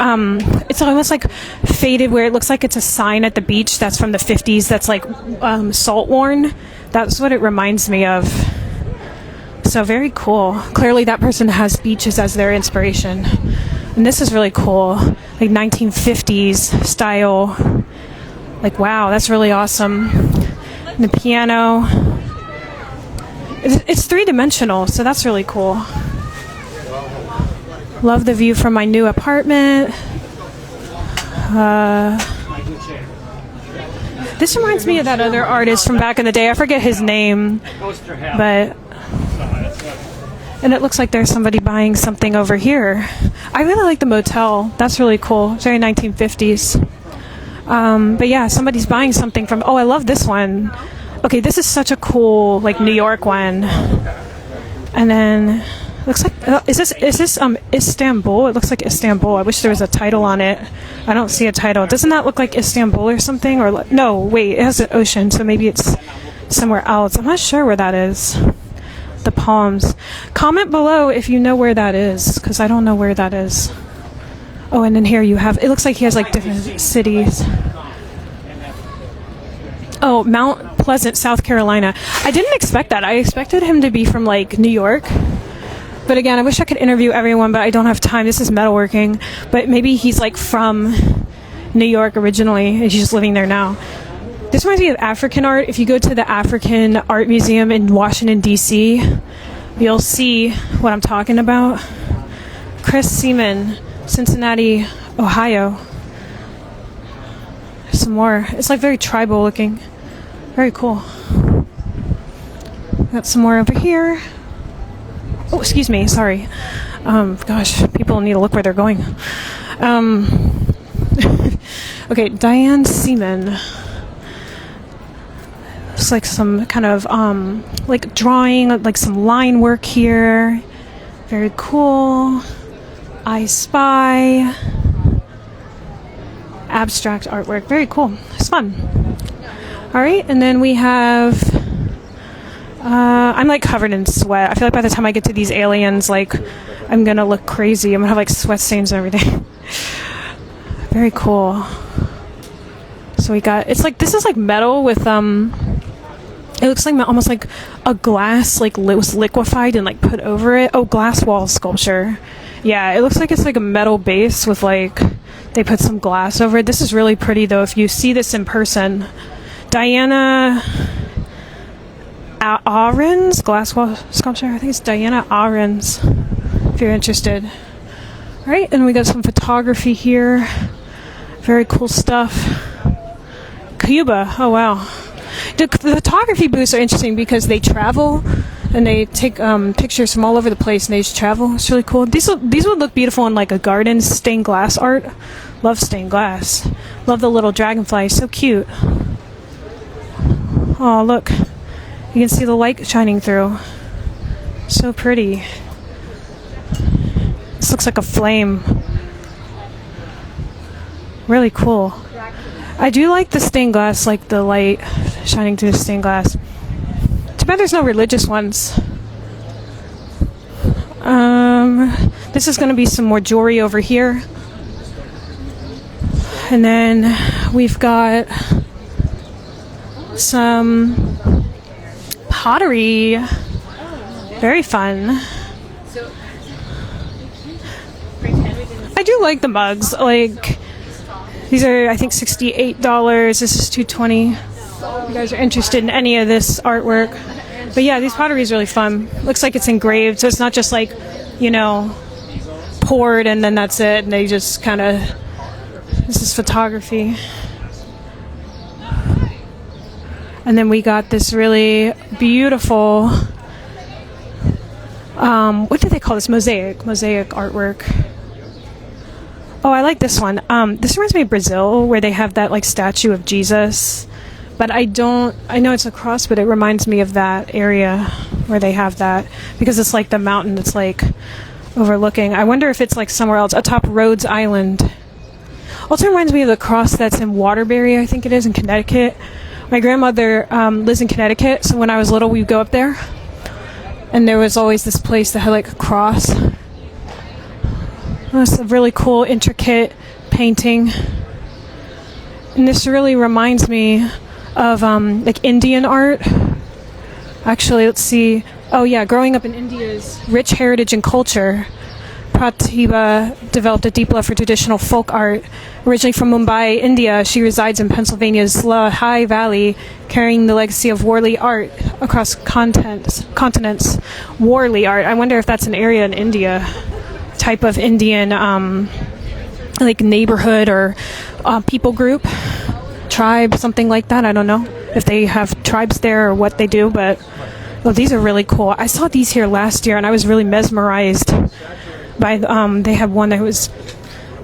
faded, where it looks like it's a sign at the beach that's from the 50s that's like salt worn. That's what it reminds me of. So very cool. Clearly that person has beaches as their inspiration. And this is really cool. Like 1950s style. Like, wow, that's really awesome. And the piano. It's three-dimensional, so that's really cool. Love the view from my new apartment. This reminds me of that other artist from back in the day. I forget his name, but... And it looks like there's somebody buying something over here. I really like the motel. That's really cool. It's very 1950s. But yeah, somebody's buying something from... Oh, I love this one. Okay, this is such a cool, like, New York one. And then... Looks like... Is this Istanbul? It looks like Istanbul. I wish there was a title on it. I don't see a title. Doesn't that look like Istanbul or something? Or no, wait, it has an ocean, so maybe it's somewhere else. I'm not sure where that is. The palms. Comment below if you know where that is, because I don't know where that is. Oh, and then here you have, it looks like he has like different cities. Oh, Mount Pleasant, South Carolina. I didn't expect that. I expected him to be from like New York. But again, I wish I could interview everyone, but I don't have time. This is metalworking. But maybe he's like from New York originally, and he's just living there now. This reminds me of African art. If you go to the African Art Museum in Washington, D.C., you'll see what I'm talking about. Chris Seaman, Cincinnati, Ohio. Some more. It's like very tribal looking. Very cool. Got some more over here. Oh, excuse me. Sorry. Gosh, people need to look where they're going. Okay, Diane Seaman. It's like some kind of like drawing, like some line work here. Very cool. I Spy. Abstract artwork. Very cool. It's fun. All right, and then we have. I'm like covered in sweat. I feel like by the time I get to these aliens, like I'm gonna look crazy. I'm gonna have like sweat stains and everything. Very cool. So we got. It's like this is like metal with It looks like almost like a glass like was liquefied and like put over it. Oh, glass wall sculpture. Yeah, it looks like it's like a metal base with like they put some glass over it. This is really pretty though. If you see this in person, Diana Ahrens glass wall sculpture. I think it's Diana Ahrens. If you're interested. All right, and we got some photography here. Very cool stuff. Cuba. Oh wow. The photography booths are interesting because they travel and they take pictures from all over the place and they just travel. It's really cool. These would look beautiful in like a garden. Stained glass art. Love stained glass. Love the little dragonfly. So cute. Oh, look. You can see the light shining through. So pretty. This looks like a flame. Really cool. I do like the stained glass, like the light shining through the stained glass. Too bad there's no religious ones. This is going to be some more jewelry over here. And then we've got some pottery. Very fun. I do like the mugs. Like, these are, I think, $68. This is $220. You guys are interested in any of this artwork. But yeah, these pottery is really fun. Looks like it's engraved, so it's not just like, you know, poured and then that's it. And they just kind of, this is photography. And then we got this really beautiful, what do they call this? Mosaic artwork. Oh, I like this one. This reminds me of Brazil, where they have that like statue of Jesus. But I know it's a cross, but it reminds me of that area where they have that because it's like the mountain that's like overlooking. I wonder if it's like somewhere else, atop Rhodes Island. Also reminds me of the cross that's in Waterbury, I think it is, in Connecticut. My grandmother lives in Connecticut, so when I was little, we'd go up there. And there was always this place that had like a cross. It's a really cool, intricate painting. And this really reminds me of like Indian art. Actually, let's see. Oh yeah, growing up in India's rich heritage and culture, Pratibha developed a deep love for traditional folk art. Originally from Mumbai, India, she resides in Pennsylvania's Lehigh Valley, carrying the legacy of Warli art across continents. Warli art. I wonder if that's an area in India. Type of Indian like neighborhood or people group, tribe, something like that. I don't know if they have tribes there or what they do, but these are really cool. I saw these here last year and I was really mesmerized by they had one that was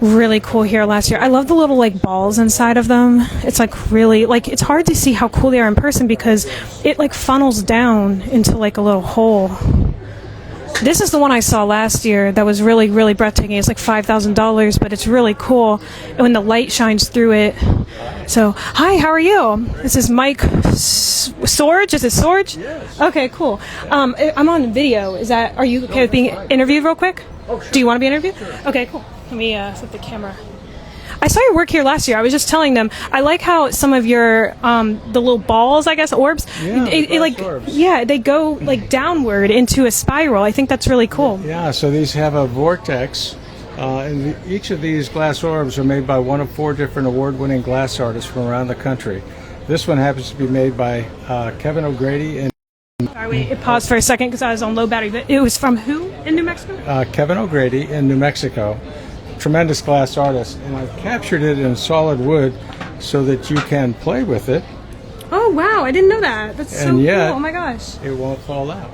really cool here last year. I love the little like balls inside of them. It's like really like it's hard to see how cool they are in person because it like funnels down into like a little hole. This is the one I saw last year that was really, really breathtaking. It's like $5,000, but it's really cool when the light shines through it. So, hi, how are you? This is Mike Sorge. Is it Sorge? Yes. Okay, cool. I'm on video. Are you okay with being interviewed real quick? Oh, sure. Do you want to be interviewed? Sure. Okay, cool. Let me flip the camera. I saw your work here last year. I was just telling them. I like how some of your the little balls, I guess, orbs. Yeah, it like orbs. Yeah, they go like downward into a spiral. I think that's really cool. Yeah. So these have a vortex, and each of these glass orbs are made by one of 4 different award-winning glass artists from around the country. This one happens to be made by Kevin O'Grady and. Sorry, wait. It paused for a second because I was on low battery. But it was from who in New Mexico? Kevin O'Grady in New Mexico. Tremendous glass artist, and I've captured it in solid wood so that you can play with it. Oh Oh wow, I didn't know that. That's so And yet, cool. Oh my gosh. it won't fall out.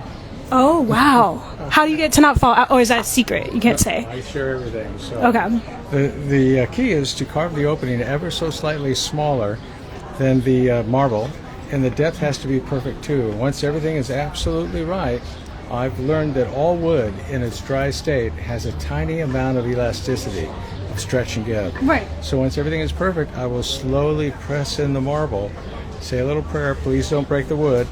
Oh wow. How do you get to not fall out? Oh, is that a secret? You can't say. I share everything. So Okay. The key is to carve the opening ever so slightly smaller than the marble, and the depth has to be perfect too. Once everything is absolutely right, I've learned that all wood in its dry state has a tiny amount of elasticity, of stretch and give. Right. So once everything is perfect, I will slowly press in the marble, say a little prayer, please don't break the wood,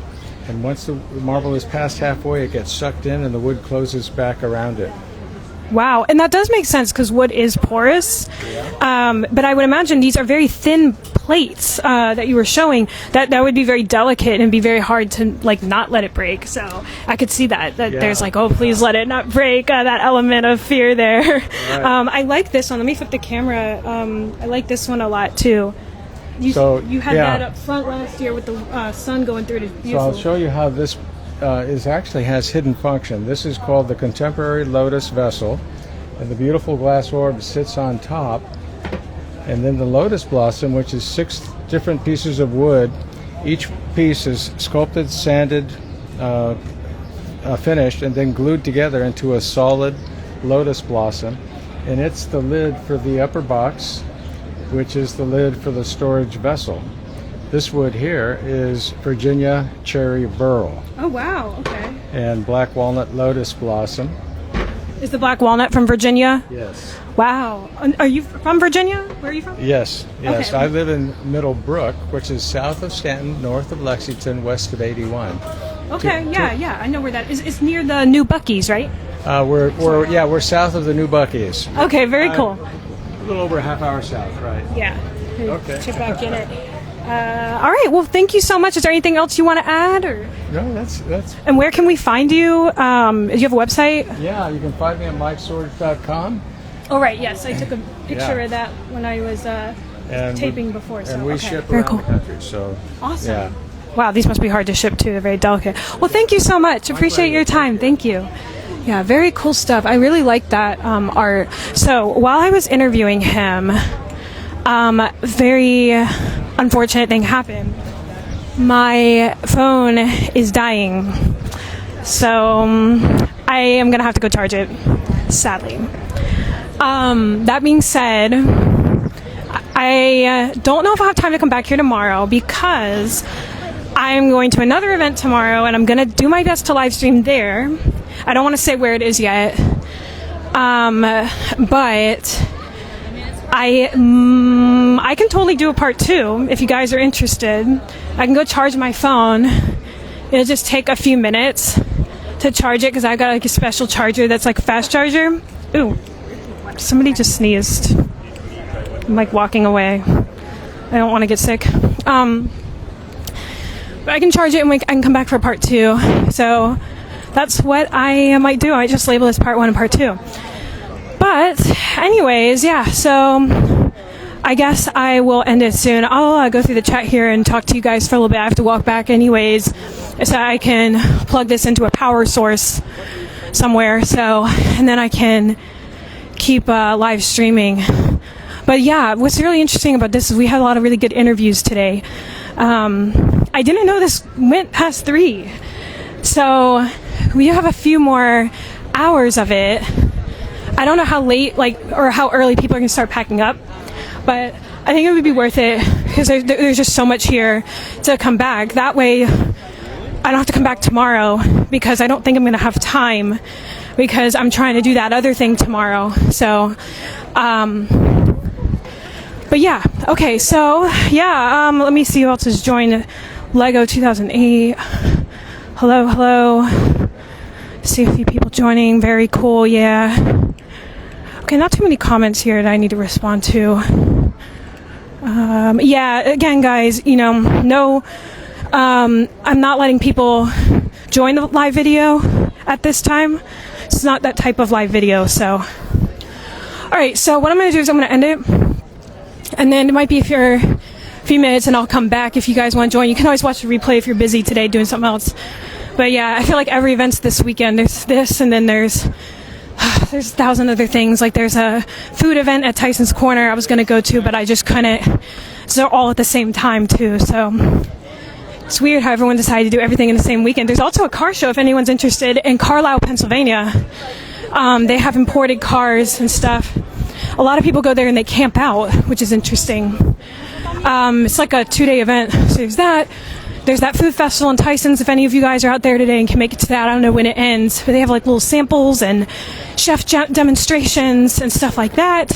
and once the marble is past halfway, it gets sucked in and the wood closes back around it. Wow, and that does make sense because wood is porous. But I would imagine these are very thin plates that you were showing. That would be very delicate and be very hard to like not let it break. So I could see that there's like, oh, please let it not break. That element of fear there. Right. I like this one. Let me flip the camera. I like this one a lot too. You had that up front last year with the sun going through it. It's So beautiful. I'll show you how this actually has hidden function. This is called the contemporary lotus vessel, and the beautiful glass orb sits on top, and then the lotus blossom, which is 6 different pieces of wood. Each piece is sculpted, sanded, finished, and then glued together into a solid lotus blossom, and it's the lid for the upper box, which is the lid for the storage vessel. This wood here is Virginia cherry burl Oh wow. Okay. and black walnut lotus blossom. Is the black walnut from Virginia? Yes. Wow. Are you from Virginia? Where are you from? Yes. Okay. I live in Middlebrook, which is south of Stanton, north of Lexington, west of 81. Okay. Yeah. I know where that is. It's near the new Buc-ee's, right? We're south of the new Buc-ee's. Okay. Very cool. A little over a half hour south, right? Yeah. Okay. Chip back in it. All right. Well, thank you so much. Is there anything else you want to add, or? No, that's. And where can we find you? Do you have a website? Yeah, you can find me at mikesword.com. Oh, right. Yes, I took a picture Yeah. of that when I was taping before. So And we okay. ship Very around cool. the country, so. Awesome. Yeah. Wow, these must be hard to ship too. They're very delicate. Well, thank you so much. Appreciate your time. Thank you. Yeah, very cool stuff. I really like that art. So while I was interviewing him, very unfortunate thing happened. My phone is dying. So I am going to have to go charge it, sadly. That being said, I don't know if I'll have time to come back here tomorrow because I'm going to another event tomorrow and I'm going to do my best to live stream there. I don't want to say where it is yet, but I can totally do a part 2 if you guys are interested. I can go charge my phone. It'll just take a few minutes to charge it because I've got like a special charger that's like a fast charger. Ooh, somebody just sneezed. I'm like walking away. I don't want to get sick. But I can charge it and I can come back for part 2. So that's what I might do. I might just label this part 1 and part 2. But anyways, yeah, so I guess I will end it soon. I'll go through the chat here and talk to you guys for a little bit. I have to walk back anyways so I can plug this into a power source somewhere. So, and then I can keep live streaming. But yeah, what's really interesting about this is we had a lot of really good interviews today. I didn't know this went past 3. So we have a few more hours of it. I don't know how late, or how early people are going to start packing up, but I think it would be worth it because there's just so much here to come back. That way, I don't have to come back tomorrow because I don't think I'm going to have time because I'm trying to do that other thing tomorrow. So, but yeah, okay, so yeah, let me see who else has joined Lego 2008. Hello. See a few people joining. Very cool, yeah. Okay, not too many comments here that I need to respond to. Yeah, again, guys, no, I'm not letting people join the live video at this time. It's not that type of live video, so. All right, so what I'm going to do is I'm going to end it. And then it might be a few minutes and I'll come back if you guys want to join. You can always watch the replay if you're busy today doing something else. But yeah, I feel like every event's this weekend. There's this, and then there's 1,000 other things. Like there's a food event at Tyson's Corner I was going to go to, but I just couldn't. So they're all at the same time too. So It's weird how everyone decided to do everything in the same weekend. There's also a car show if anyone's interested in Carlisle, Pennsylvania. They have imported cars and stuff. A lot of people go there and they camp out, which is interesting. It's like a 2-day event. So there's that. There's that food festival in Tyson's. If any of you guys are out there today and can make it to that, I don't know when it ends, but they have like little samples and chef demonstrations and stuff like that.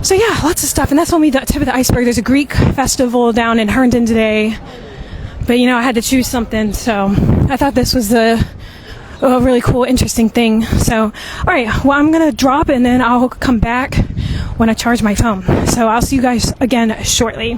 So yeah, lots of stuff. And that's only the tip of the iceberg. There's a Greek festival down in Herndon today, but I had to choose something, so I thought this was a really cool, interesting thing. So, all right, well, I'm gonna drop and then I'll come back when I charge my phone. So I'll see you guys again shortly.